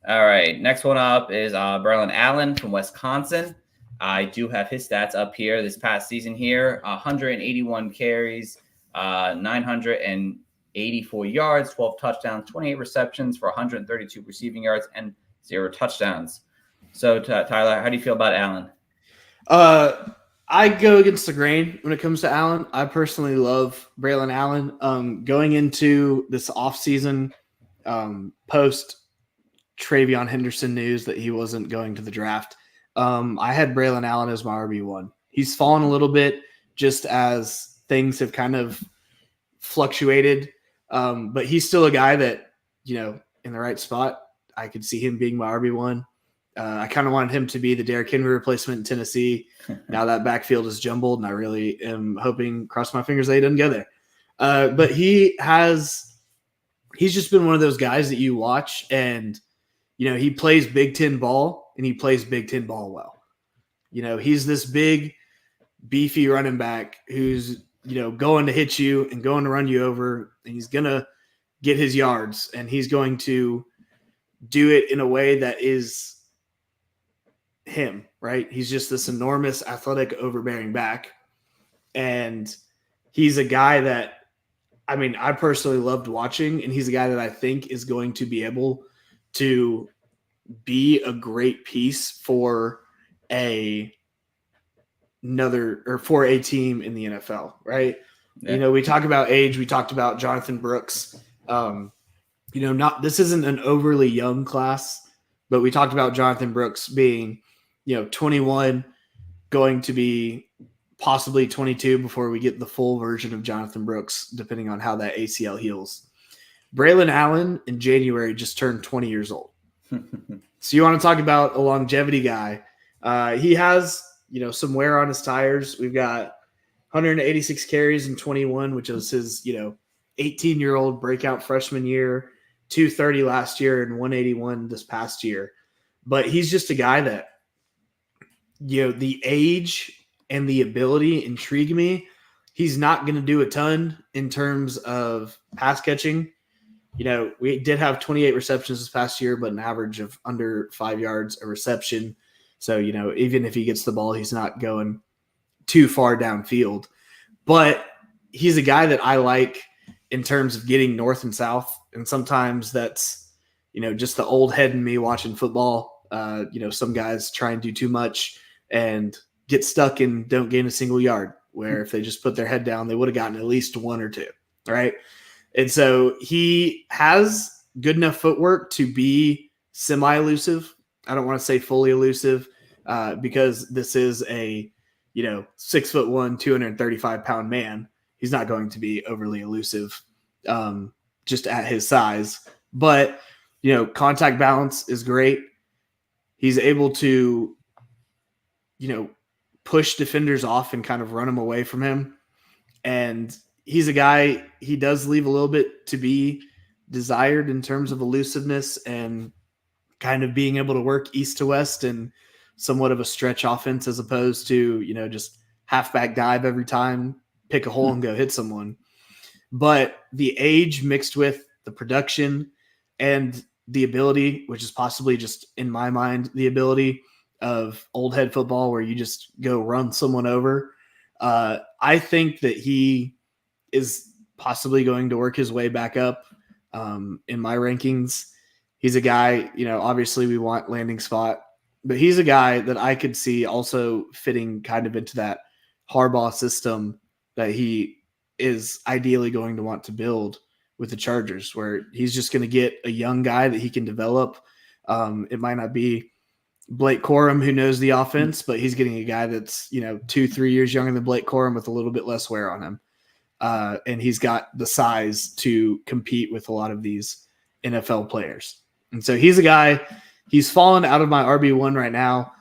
all right, next one up is Braylon Allen from Wisconsin. I do have his stats up here this past season here, 181 carries, 984 yards, 12 touchdowns, 28 receptions for 132 receiving yards, and 0 touchdowns. So, Tyler, how do you feel about Allen? I go against the grain when it comes to Allen. I personally love Braylon Allen. Going into this offseason, post Travion Henderson news that he wasn't going to the draft, I had Braylon Allen as my RB1. He's fallen a little bit just as things have kind of fluctuated, but he's still a guy that, in the right spot, I could see him being my RB1. I kind of wanted him to be the Derrick Henry replacement in Tennessee. Now that backfield is jumbled, and I really am hoping, cross my fingers, that he doesn't go there. But he's just been one of those guys that you watch, and he plays Big Ten ball, and he plays Big Ten ball well. He's this big, beefy running back who's going to hit you and going to run you over, and he's gonna get his yards, and he's going to do it in a way that is him, right? He's just this enormous, athletic, overbearing back. And he's a guy that, I personally loved watching, and he's a guy that I think is going to be able to be a great piece for for a team in the NFL, right? Yeah. We talk about age. We talked about Jonathan Brooks. This isn't an overly young class, but we talked about Jonathan Brooks being 21, going to be possibly 22 before we get the full version of Jonathan Brooks, depending on how that ACL heals. Braylon Allen in January just turned 20 years old. So you want to talk about a longevity guy. He has, some wear on his tires. We've got 186 carries in 21, which was his, 18-year-old breakout freshman year, 230 last year, and 181 this past year. But he's just a guy that, the age and the ability intrigue me. He's not going to do a ton in terms of pass catching. We did have 28 receptions this past year, but an average of under 5 yards a reception. So, even if he gets the ball, he's not going too far downfield. But he's a guy that I like in terms of getting north and south. And sometimes that's, just the old head in me watching football. Some guys try and do too much and get stuck and don't gain a single yard, where if they just put their head down, they would have gotten at least 1 or 2, right? And so he has good enough footwork to be semi-elusive. I don't want to say fully elusive because this is a, 6'1", 235-pound man. He's not going to be overly elusive just at his size. But, contact balance is great. He's able to, push defenders off and kind of run them away from him. And he's a guy, he does leave a little bit to be desired in terms of elusiveness and kind of being able to work east to west and somewhat of a stretch offense as opposed to, just halfback dive every time, pick a hole and go hit someone. But the age mixed with the production and the ability, which is possibly just in my mind, the ability of old head football where you just go run someone over. I think that he is possibly going to work his way back up in my rankings. He's a guy, obviously we want landing spot, but he's a guy that I could see also fitting kind of into that Harbaugh system that he is ideally going to want to build with the Chargers, where he's just going to get a young guy that he can develop. It might not be Blake Corum who knows the offense, but he's getting a guy that's, 2-3 years younger than Blake Corum with a little bit less wear on him. And he's got the size to compete with a lot of these NFL players. And so he's a guy, he's fallen out of my RB1 right now.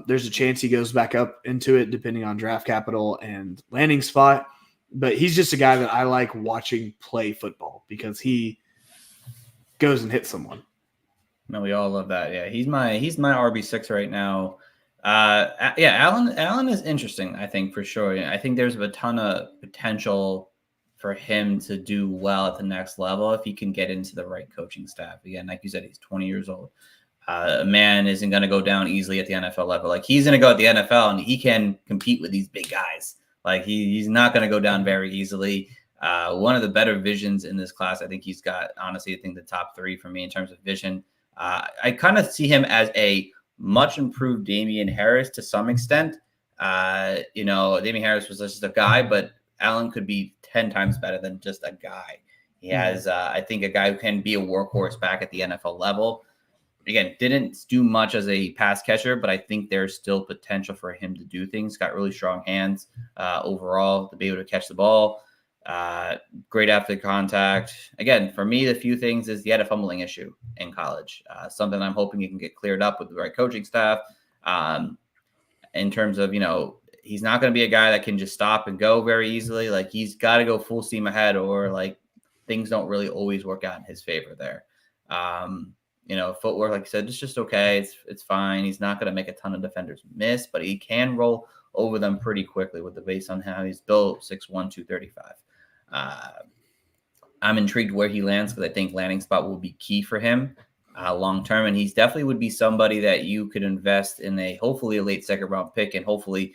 There's a chance he goes back up into it depending on draft capital and landing spot. But he's just a guy that I like watching play football because he goes and hits someone. No, we all love that. Yeah, he's my RB6 right now. Yeah, Allen is interesting, I think, for sure. I think there's a ton of potential for him to do well at the next level if he can get into the right coaching staff. Again, like you said, he's 20 years old. A man isn't going to go down easily at the NFL level. Like, he's going to go at the NFL and he can compete with these big guys. Like, he's not going to go down very easily. One of the better visions in this class. I think he's got, honestly, I think the top 3 for me in terms of vision. I kind of see him as a much improved Damian Harris to some extent. Damian Harris was just a guy, but Allen could be 10 times better than just a guy. He has, I think, a guy who can be a workhorse back at the NFL level. Again, didn't do much as a pass catcher, but I think there's still potential for him to do things. Got really strong hands overall to be able to catch the ball. Great after contact. Again, for me, the few things is he had a fumbling issue in college. Something I'm hoping he can get cleared up with the right coaching staff. In terms of, he's not going to be a guy that can just stop and go very easily. Like, he's got to go full steam ahead, or like things don't really always work out in his favor there. Footwork, like I said, it's just okay. It's fine. He's not going to make a ton of defenders miss, but he can roll over them pretty quickly with the base on how he's built, 6'1", 235. I'm intrigued where he lands because I think landing spot will be key for him long term, and he's definitely would be somebody that you could invest in hopefully a late second round pick, and hopefully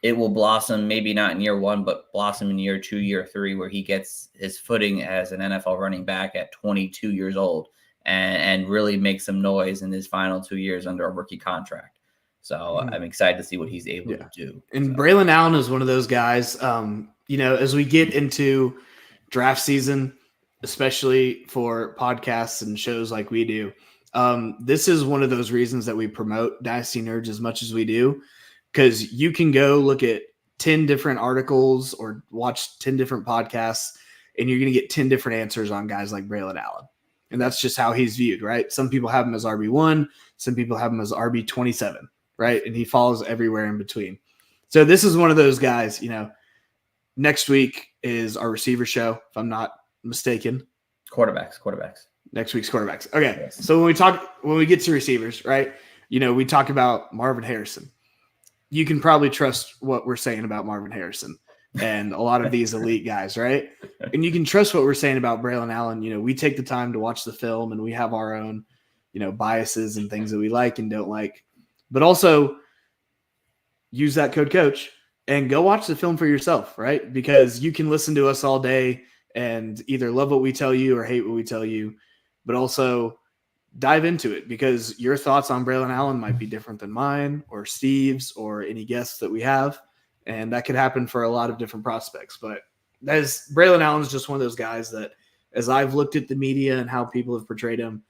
it will blossom, maybe not in year 1, but blossom in year 2, year 3, where he gets his footing as an NFL running back at 22 years old and really make some noise in his final 2 years under a rookie contract. So I'm excited to see what he's able to do. And Braylon Allen is one of those guys, as we get into draft season, especially for podcasts and shows like we do, this is one of those reasons that we promote Dynasty Nerds as much as we do, because you can go look at 10 different articles or watch 10 different podcasts, and you're going to get 10 different answers on guys like Braylon Allen. And that's just how he's viewed, right? Some people have him as RB1, some people have him as RB27, right? And he falls everywhere in between. So this is one of those guys, next week is our receiver show, if I'm not mistaken. Quarterbacks. Next week's quarterbacks. Okay. Yes. So when we get to receivers, right? We talk about Marvin Harrison. You can probably trust what we're saying about Marvin Harrison and a lot of these elite guys, right? And you can trust what we're saying about Braylon Allen. We take the time to watch the film, and we have our own, biases and things that we like and don't like. But also use that code coach and go watch the film for yourself, right? Because you can listen to us all day and either love what we tell you or hate what we tell you, but also dive into it, because your thoughts on Braylon Allen might be different than mine or Steve's or any guests that we have. And that could happen for a lot of different prospects. But Braylon Allen is just one of those guys that, as I've looked at the media and how people have portrayed him,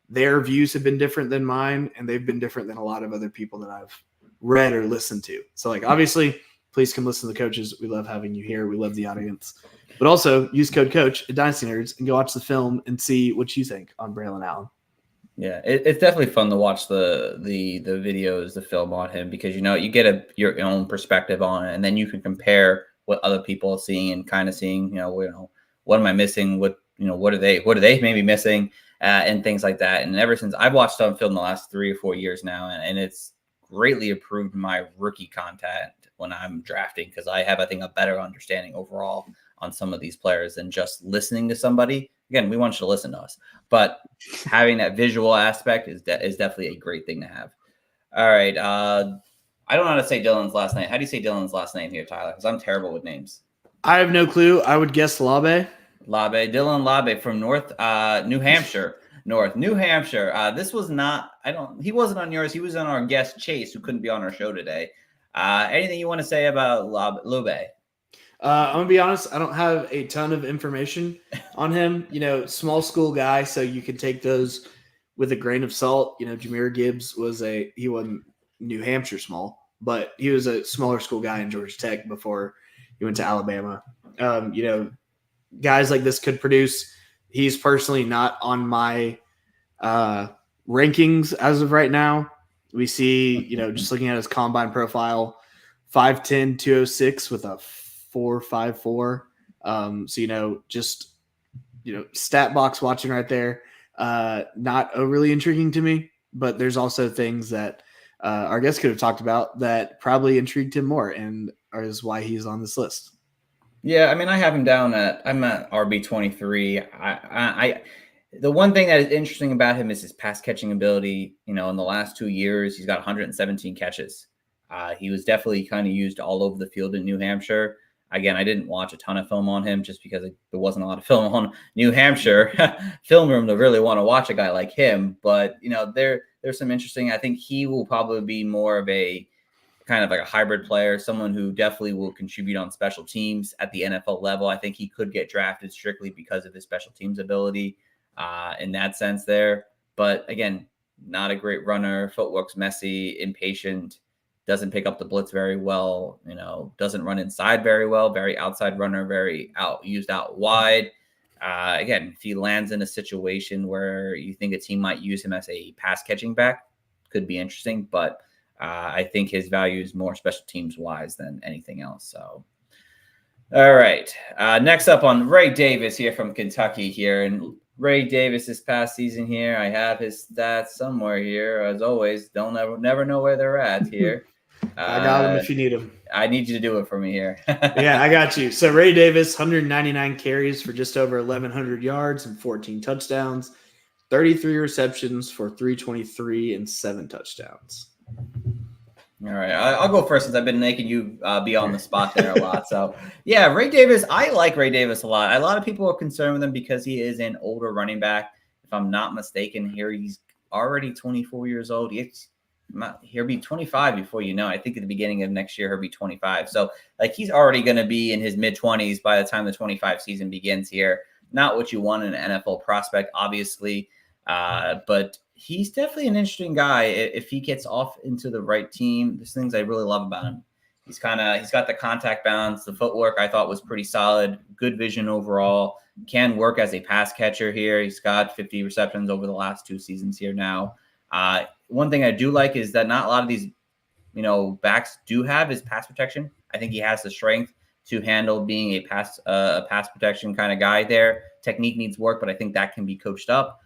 their views have been different than mine, and they've been different than a lot of other people that I've read or listened to. So, obviously, please come listen to the coaches. We love having you here. We love the audience. But also use code coach at Dynasty Nerds and go watch the film and see what you think on Braylon Allen. Yeah, it's definitely fun to watch the videos, the film on him, because you get your own perspective on it, and then you can compare what other people are seeing and kind of seeing, what am I missing? What are they maybe missing, and things like that. And ever since I've watched some film the last 3 or 4 years now, and it's greatly improved my rookie content when I'm drafting, because I have, I think, a better understanding overall on some of these players than just listening to somebody. Again, we want you to listen to us, but having that visual aspect is definitely a great thing to have. All right. I don't know how to say Dylan's last name. How do you say Dylan's last name here, Tyler? Because I'm terrible with names. I have no clue. I would guess Labe. Dylan Labe from New Hampshire. New Hampshire. This was not, he wasn't on yours. He was on our guest Chase, who couldn't be on our show today. Anything you want to say about Labe? I'm going to be honest. I don't have a ton of information on him. Small school guy, so you can take those with a grain of salt. Jahmyr Gibbs he wasn't New Hampshire small, but he was a smaller school guy in Georgia Tech before he went to Alabama. Guys like this could produce. He's personally not on my rankings as of right now. We see, just looking at his combine profile, 5'10", 206 with a 4.54. Stat box watching right there. Not overly intriguing to me, but there's also things that our guest could have talked about that probably intrigued him more and is why he's on this list. Yeah, I mean, I have him down I'm at RB23. The one thing that is interesting about him is his pass catching ability. In the last 2 years, he's got 117 catches. He was definitely kind of used all over the field in New Hampshire. Again, I didn't watch a ton of film on him just because there wasn't a lot of film on New Hampshire film room to really want to watch a guy like him. But, there's some interesting, I think he will probably be more of a kind of like a hybrid player, someone who definitely will contribute on special teams at the NFL level. I think he could get drafted strictly because of his special teams ability in that sense there. But again, not a great runner, footwork's messy, impatient, doesn't pick up the blitz very well, doesn't run inside very well, very outside runner, very used out wide. Again, if he lands in a situation where you think a team might use him as a pass catching back, could be interesting, but I think his value is more special teams wise than anything else. So, all right. Next up on Ray Davis here from Kentucky here. And Ray Davis this past season here, I have his stats somewhere here. As always, never know where they're at here. I got him if you need him. I need you to do it for me here. Yeah, I got you. So Ray Davis, 199 carries for just over 1,100 yards and 14 touchdowns, 33 receptions for 323 and 7 touchdowns. All right, I'll go first since I've been making you be on the spot there a lot. So, yeah, Ray Davis, I like Ray Davis a lot. A lot of people are concerned with him because he is an older running back. If I'm not mistaken here, he's already 24 years old. He'll be 25 before you know. I think at the beginning of next year, he'll be 25. So, he's already going to be in his mid-20s by the time the 25 season begins here. Not what you want in an NFL prospect, obviously, but he's definitely an interesting guy if he gets off into the right team. There's things I really love about him. He's got the contact balance, the footwork I thought was pretty solid, good vision overall, can work as a pass catcher here. He's got 50 receptions over the last 2 seasons here now. One thing I do like is that not a lot of these, backs do have is pass protection. I think he has the strength to handle being a pass protection kind of guy there. Technique needs work, but I think that can be coached up.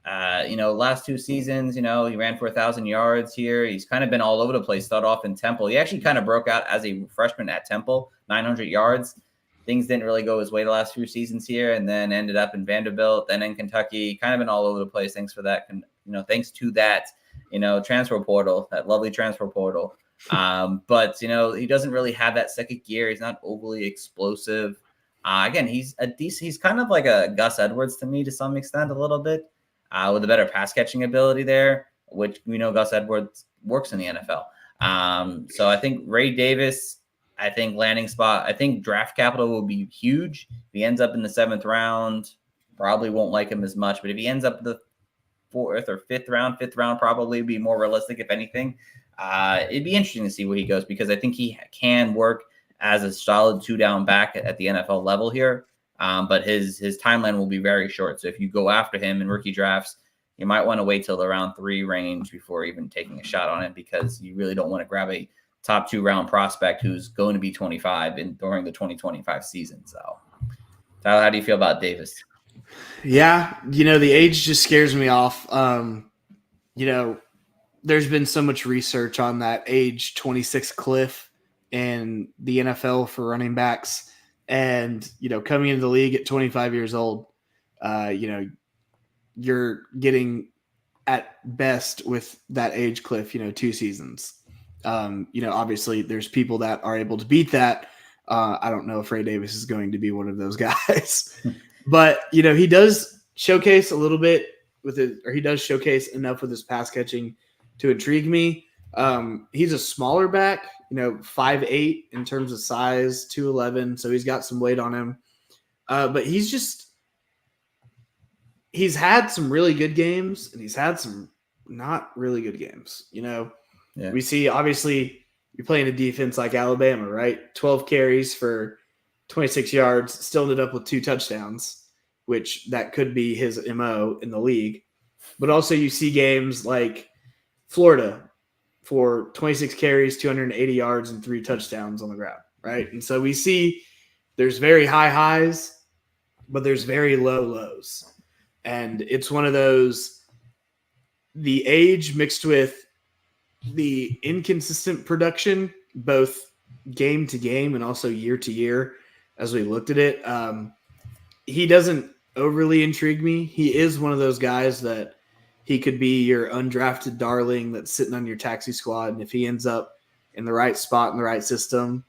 Last 2 seasons, he ran for 1,000 yards here. He's kind of been all over the place. Started off in Temple. He actually kind of broke out as a freshman at Temple, 900 yards. Things didn't really go his way the last few seasons here, and then ended up in Vanderbilt, then in Kentucky. Kind of been all over the place. Thanks for that. Thanks to that, transfer portal, that lovely transfer portal. But he doesn't really have that second gear. He's not overly explosive. Again, he's kind of like a Gus Edwards to me to some extent, a little bit. With a better pass catching ability there, which we know Gus Edwards works in the NFL. So I think Ray Davis, landing spot, I think draft capital will be huge. If he ends up in the 7th round, probably won't like him as much. But if he ends up in the 4th or 5th round probably be more realistic, if anything. It'd be interesting to see where he goes because I think he can work as a solid 2-down back at the NFL level here. But his timeline will be very short. So if you go after him in rookie drafts, you might want to wait till the round 3 range before even taking a shot on it because you really don't want to grab a top 2 round prospect who's going to be 25 during the 2025 season. So, Tyler, how do you feel about Davis? Yeah, the age just scares me off. There's been so much research on that age 26 cliff in the NFL for running backs. And, coming into the league at 25 years old, you're getting at best with that age cliff, 2 seasons. Obviously there's people that are able to beat that. I don't know if Ray Davis is going to be one of those guys, but, he does showcase a little bit he does showcase enough with his pass catching to intrigue me. He's a smaller back, 5'8" in terms of size, 211. So he's got some weight on him. But he's had some really good games and he's had some not really good games. We see, obviously you're playing a defense like Alabama, right? 12 carries for 26 yards, still ended up with 2 touchdowns, which that could be his MO in the league. But also you see games like Florida, for 26 carries, 280 yards, and 3 touchdowns on the ground, right? And so we see there's very high highs, but there's very low lows. And it's one of those, the age mixed with the inconsistent production, both game to game and also year to year, as we looked at it. He doesn't overly intrigue me. He is one of those guys that he could be your undrafted darling that's sitting on your taxi squad. And if he ends up in the right spot in the right system,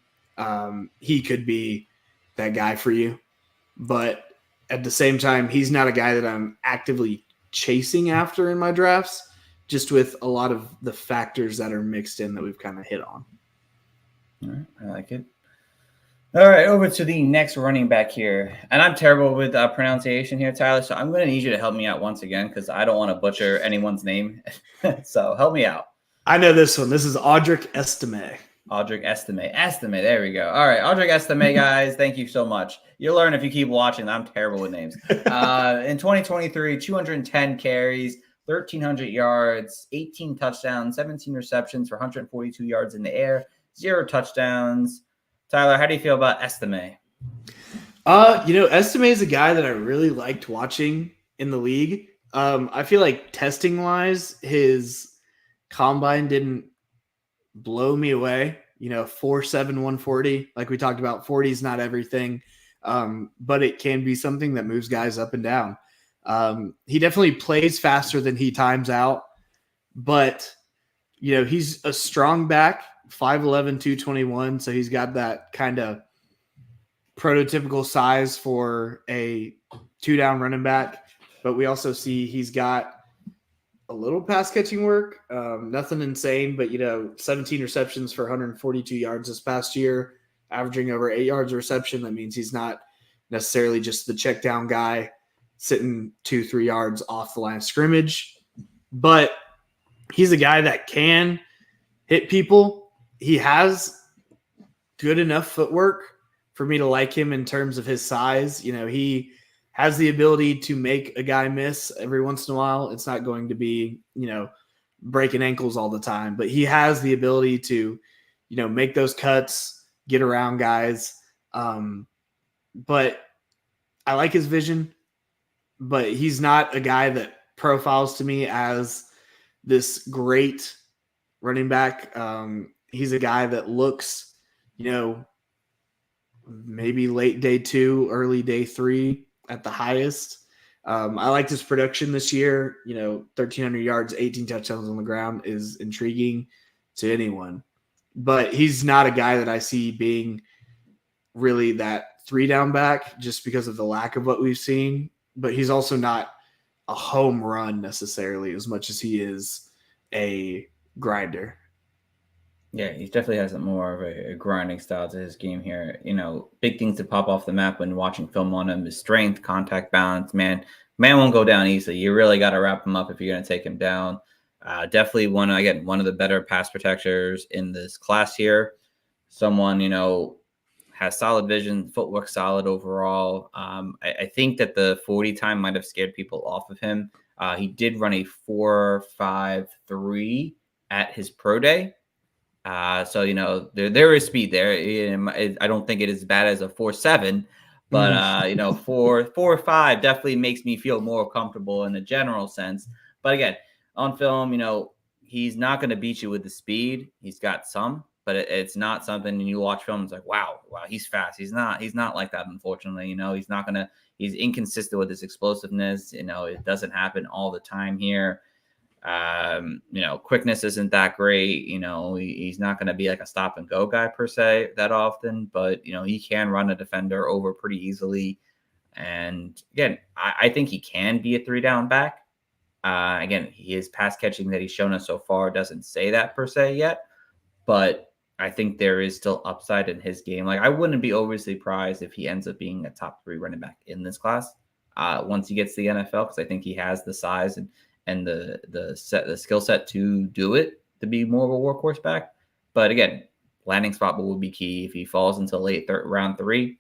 he could be that guy for you. But at the same time, he's not a guy that I'm actively chasing after in my drafts, just with a lot of the factors that are mixed in that we've kind of hit on. All right, I like it. All right, over to the next running back here. And I'm terrible with pronunciation here, Tyler, so I'm going to need you to help me out once again because I don't want to butcher anyone's name. So help me out. I know this one. This is Audric Estime. Audric Estime, there we go. All right, Audric Estime, guys, thank you so much. You'll learn if you keep watching. I'm terrible with names. In 2023, 210 carries, 1,300 yards, 18 touchdowns, 17 receptions for 142 yards in the air, 0 touchdowns. Tyler, how do you feel about Estime? Estime is a guy that I really liked watching in the league. I feel like testing-wise, his combine didn't blow me away. 4.7, 140. Like we talked about, 40 is not everything, but it can be something that moves guys up and down. He definitely plays faster than he times out, but he's a strong back, 5'11", 221. So he's got that kind of prototypical size for a 2-down running back. But we also see he's got a little pass catching work, nothing insane, but 17 receptions for 142 yards this past year, averaging over 8 yards a reception. That means he's not necessarily just the check down guy sitting 2-3 yards off the line of scrimmage, but he's a guy that can hit people. He has good enough footwork for me to like him in terms of his size. He has the ability to make a guy miss every once in a while. It's not going to be, breaking ankles all the time, but he has the ability to, make those cuts, get around guys. But I like his vision, but he's not a guy that profiles to me as this great running back. He's a guy that looks, maybe late day 2, early day 3 at the highest. I liked his production this year. 1,300 yards, 18 touchdowns on the ground is intriguing to anyone. But he's not a guy that I see being really that 3-down back just because of the lack of what we've seen. But he's also not a home run necessarily as much as he is a grinder. Yeah, he definitely has more of a grinding style to his game here. Big things to pop off the map when watching film on him is strength, contact balance. Man won't go down easily. You really got to wrap him up if you're going to take him down. Definitely one of the better pass protectors in this class here. Someone, has solid vision, footwork solid overall. I think that the 40 time might have scared people off of him. He did run a 4.53 at his pro day. So there is speed there. I don't think it is as bad as a 4.7, but 4.5 definitely makes me feel more comfortable in a general sense. But again, on film, he's not going to beat you with the speed. He's got some, but it's not something. And you watch film, it's like wow, he's fast. He's not like that. Unfortunately, he's inconsistent with his explosiveness. It doesn't happen all the time here. Quickness isn't that great. He's not going to be like a stop and go guy per se that often, but he can run a defender over pretty easily. And again, I think he can be a 3-down back. Again, his pass catching that he's shown us so far doesn't say that per se yet, but I think there is still upside in his game. Like I wouldn't be overly surprised if he ends up being a top 3 running back in this class once he gets to the NFL, because I think he has the size and the skill set to do it, to be more of a workhorse back. But again, landing spot will be key. If he falls into late round 3,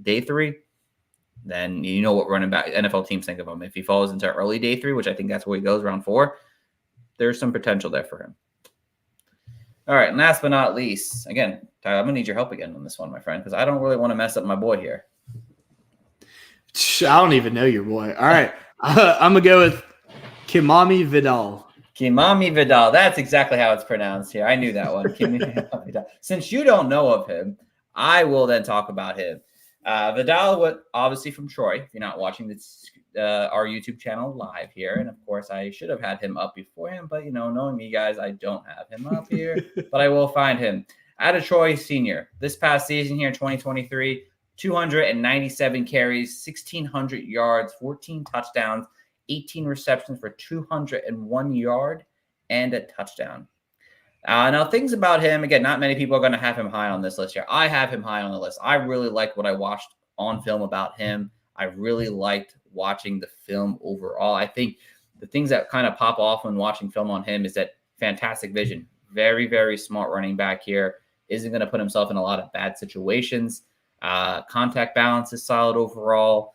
day 3, then what running back NFL teams think of him. If he falls into early day 3, which I think that's where he goes, round 4, there's some potential there for him. All right, and last but not least, again, Tyler, I'm gonna need your help again on this one, my friend, because I don't really want to mess up my boy here. I don't even know your boy. All right, I'm gonna go with Kimani Vidal. Kimani Vidal. That's exactly how it's pronounced here. I knew that one. Kimani Vidal. Since you don't know of him, I will then talk about him. Vidal, obviously from Troy. If you're not watching this, our YouTube channel live here, and of course I should have had him up before him, but knowing me, guys, I don't have him up here, but I will find him. Out of Troy Senior, this past season here in 2023, 297 carries, 1,600 yards, 14 touchdowns, 18 receptions for 201 yard and a touchdown. Now, things about him, again, not many people are going to have him high on this list here. I have him high on the list. I really liked what I watched on film about him. I really liked watching the film overall. I think the things that kind of pop off when watching film on him is that fantastic vision. Very, very smart running back here. Isn't going to put himself in a lot of bad situations. Contact balance is solid overall.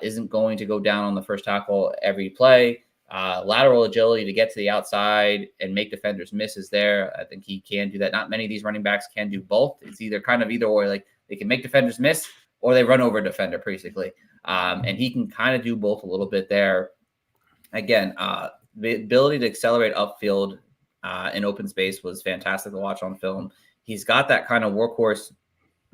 Isn't going to go down on the first tackle every play. Lateral agility to get to the outside and make defenders miss is there. I think he can do that. Not many of these running backs can do both. It's either or, like they can make defenders miss or they run over a defender, basically. And he can kind of do both a little bit there. Again, the ability to accelerate upfield in open space was fantastic to watch on film. He's got that kind of workhorse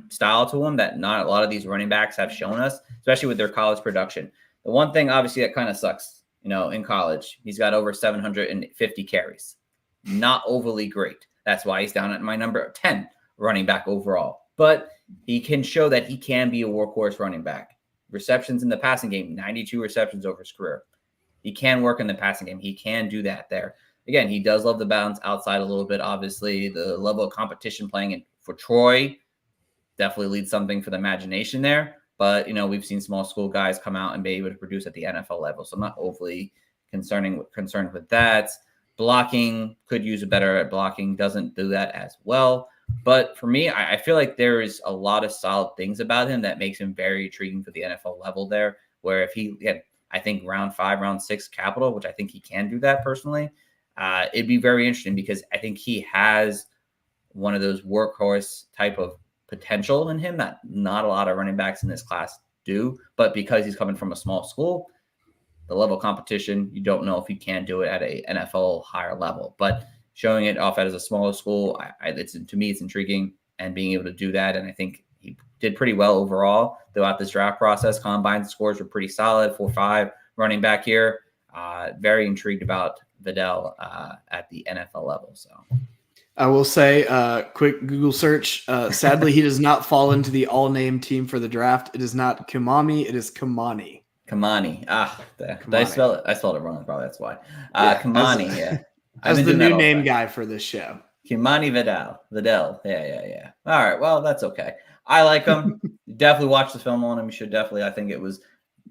style to him that not a lot of these running backs have shown us, especially with their college production. The one thing, obviously, that kind of sucks, in college, he's got over 750 carries. Not overly great. That's why he's down at my number 10 running back overall. But he can show that he can be a workhorse running back. Receptions in the passing game, 92 receptions over his career. He can work in the passing game. He can do that there. Again, he does love the bounce outside a little bit, obviously. The level of competition playing for Troy definitely leads something for the imagination there. But, we've seen small school guys come out and be able to produce at the NFL level. So I'm not overly concerned with that. Blocking, could use a better at blocking, doesn't do that as well. But for me, I feel like there is a lot of solid things about him that makes him very intriguing for the NFL level there, where if he had, I think, round 5, round 6 capital, which I think he can do that personally, it'd be very interesting because I think he has one of those workhorse type of potential in him that not a lot of running backs in this class do. But because he's coming from a small school, the level of competition, you don't know if he can do it at a NFL higher level. But showing it off as a smaller school, to me, it's intriguing and being able to do that. And I think he did pretty well overall throughout this draft process. Combine scores were pretty solid, 4.5 running back here. Very intrigued about Vidal at the NFL level. So I will say, quick Google search. Sadly, he does not fall into the all-name team for the draft. It is not Kimani. It is Kimani. Kamani. Kamani. I spelled it wrong. Probably that's why. Yeah, Kamani. Yeah. As the new name guy for this show. Kimani Vidal. Yeah. All right. Well, that's okay. I like him. Definitely watch the film on him. You should definitely. I think it was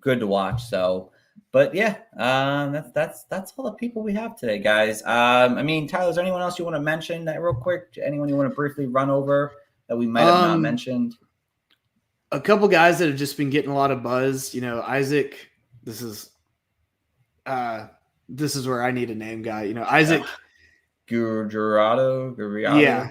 good to watch. So, but yeah, that's all the people we have today, guys. Tyler, is there anyone else you want to mention that real quick? Anyone you want to briefly run over that we might have not mentioned? A couple guys that have just been getting a lot of buzz. Isaac. This is where I need a name guy. Isaac Gurriado. Yeah.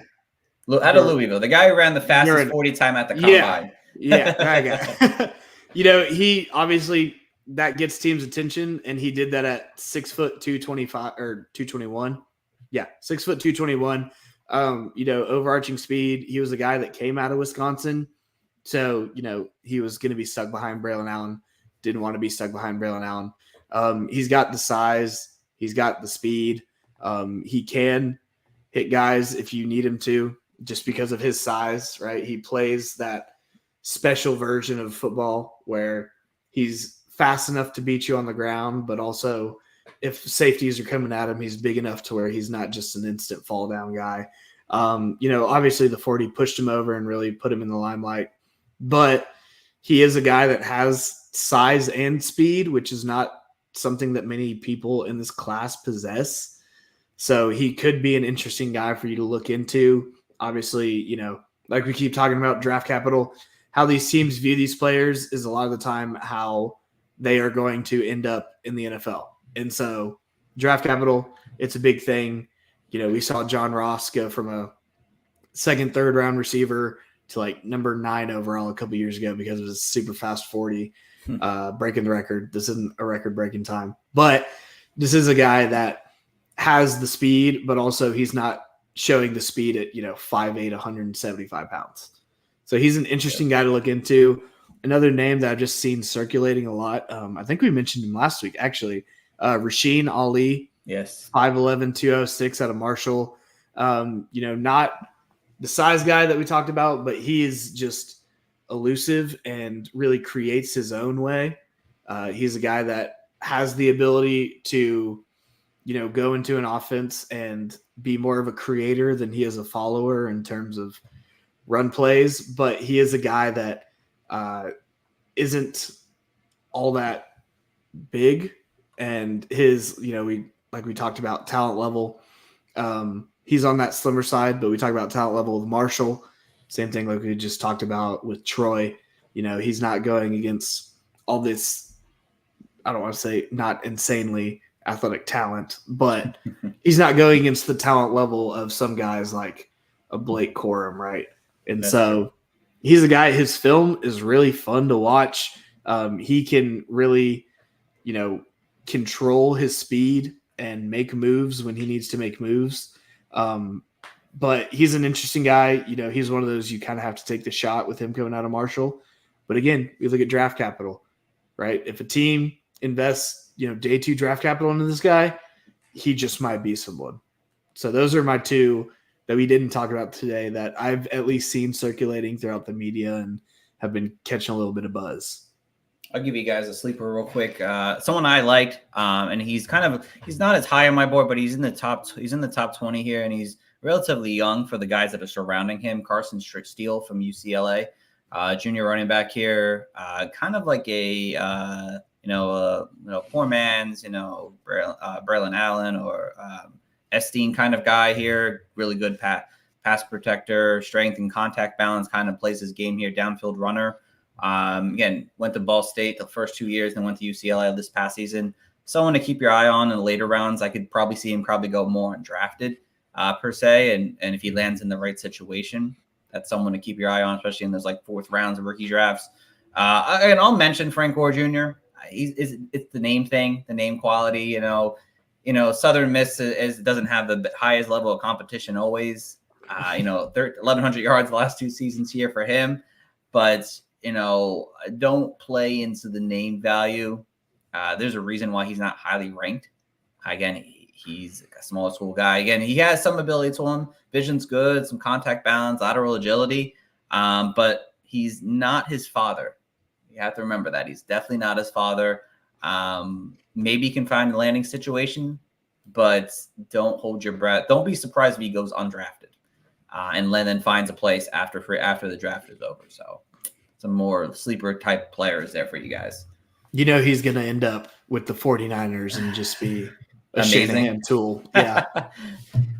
Out of Louisville, the guy who ran the fastest 40 time at the combine. Yeah, that guy. He obviously that gets teams' attention, and he did that at 6 foot 225 or 221. Yeah, 6 foot 221. Overarching speed. He was a guy that came out of Wisconsin. So, he was going to be stuck behind Braylon Allen. Didn't want to be stuck behind Braylon Allen. He's got the size. He's got the speed. He can hit guys if you need him to, just because of his size, right? He plays that special version of football where he's fast enough to beat you on the ground, but also if safeties are coming at him, he's big enough to where he's not just an instant fall down guy. Obviously the 40 pushed him over and really put him in the limelight. But he is a guy that has size and speed, which is not something that many people in this class possess. So he could be an interesting guy for you to look into. Obviously, like we keep talking about draft capital, how these teams view these players is a lot of the time how they are going to end up in the NFL. And so draft capital, it's a big thing. We saw John Ross go from a second, third round receiver to like number 9 overall a couple years ago because of his super fast 40, breaking the record. This isn't a record breaking time, but this is a guy that has the speed, but also he's not showing the speed at 5'8", 175 pounds. So he's an interesting guy to look into. Another name that I've just seen circulating a lot. I think we mentioned him last week, actually. Rasheen Ali. Yes. 5'11", 206 out of Marshall. Not the size guy that we talked about, but he is just elusive and really creates his own way. He's a guy that has the ability to, go into an offense and be more of a creator than he is a follower in terms of run plays. But he is a guy that isn't all that big, and his, we talked about talent level. He's on that slimmer side, but we talk about talent level with Marshall. Same thing like we just talked about with Troy. He's not going against all this, I don't want to say not insanely athletic talent, but he's not going against the talent level of some guys like a Blake Corum, right? And so he's a guy, his film is really fun to watch. He can really, control his speed and make moves when he needs to make moves. But he's an interesting guy. He's one of those you kind of have to take the shot with him coming out of Marshall. But again, we look at draft capital, right? If a team invests, day 2 draft capital into this guy, he just might be someone. So those are my two that we didn't talk about today that I've at least seen circulating throughout the media and have been catching a little bit of buzz. I'll give you guys a sleeper real quick. Someone I liked, and he's not as high on my board, but he's in the top 20 here, and he's relatively young for the guys that are surrounding him. Carson Steele from UCLA, junior running back here, kind of like a poor man's Braylon Allen or Esteen kind of guy here. Really good pass protector, strength and contact balance, kind of plays his game here. Downfield runner. Again, went to Ball State the first 2 years, then went to UCLA this past season. Someone to keep your eye on in the later rounds. I could probably see him go more undrafted per se. And if he lands in the right situation, that's someone to keep your eye on, especially in those like 4th rounds of rookie drafts. And I'll mention Frank Gore Jr. It's the name thing, the name quality. Southern Miss doesn't have the highest level of competition always. 1,100 yards the last 2 seasons here for him, but don't play into the name value. There's a reason why he's not highly ranked. Again, he's a small school guy. Again, he has some ability to him. Vision's good, some contact balance, lateral agility, but he's not his father. You have to remember that. He's definitely not his father. Maybe he can find a landing situation, but don't hold your breath. Don't be surprised if he goes undrafted and then finds a place after the draft is over. So some more sleeper type players there for you guys. He's going to end up with the 49ers and just be a Shanahan tool. Yeah.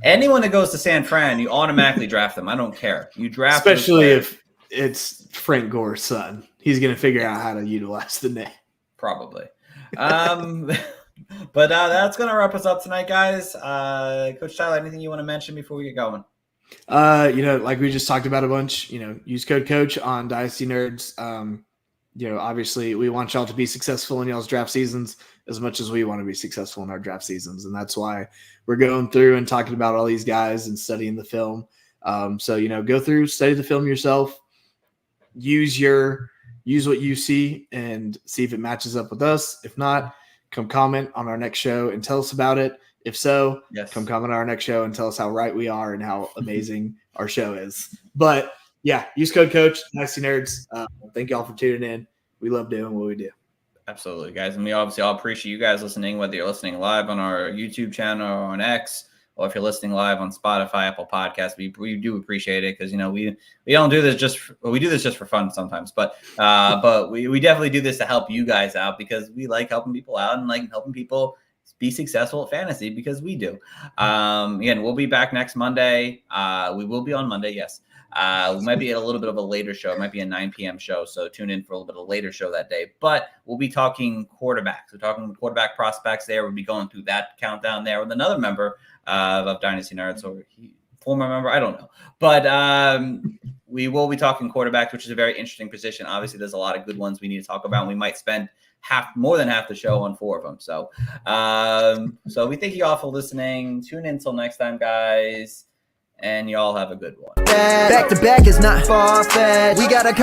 Anyone that goes to San Fran, you automatically draft them. I don't care. You draft, especially if it's Frank Gore's son. He's going to figure out how to utilize the name. Probably. But that's going to wrap us up tonight, guys. Coach Tyler, anything you want to mention before we get going? Like we just talked about a bunch, use code coach on Dynasty Nerds. Obviously we want y'all to be successful in y'all's draft seasons as much as we want to be successful in our draft seasons. And that's why we're going through and talking about all these guys and studying the film. So, go through, study the film yourself, use what you see and see if it matches up with us. If not, come comment on our next show and tell us about it. If so, Come comment on our next show and tell us how right we are and how amazing our show is. But yeah, use code coach, Dynasty Nerds. Thank y'all for tuning in. We love doing what we do. Absolutely, guys. And we obviously all appreciate you guys listening, whether you're listening live on our YouTube channel or on X, or if you're listening live on Spotify, Apple Podcasts. We do appreciate it because, we don't do this we do this just for fun sometimes, but we definitely do this to help you guys out because we like helping people out and like helping people be successful at fantasy because we do. Again, we'll be back next Monday. We will be on Monday. Yes. We might be at a little bit of a later show. It might be a 9 p.m. show. So tune in for a little bit of a later show that day, but we'll be talking quarterbacks. We're talking quarterback prospects there. We'll be going through that countdown there with another member of Dynasty Nerds or former member. I don't know, but we will be talking quarterbacks, which is a very interesting position. Obviously there's a lot of good ones we need to talk about. We might spend more than half the show on 4 of them. So, so we thank you all for listening. Tune in till next time, guys, and y'all have a good one. Back to back is not far-fetched. We gotta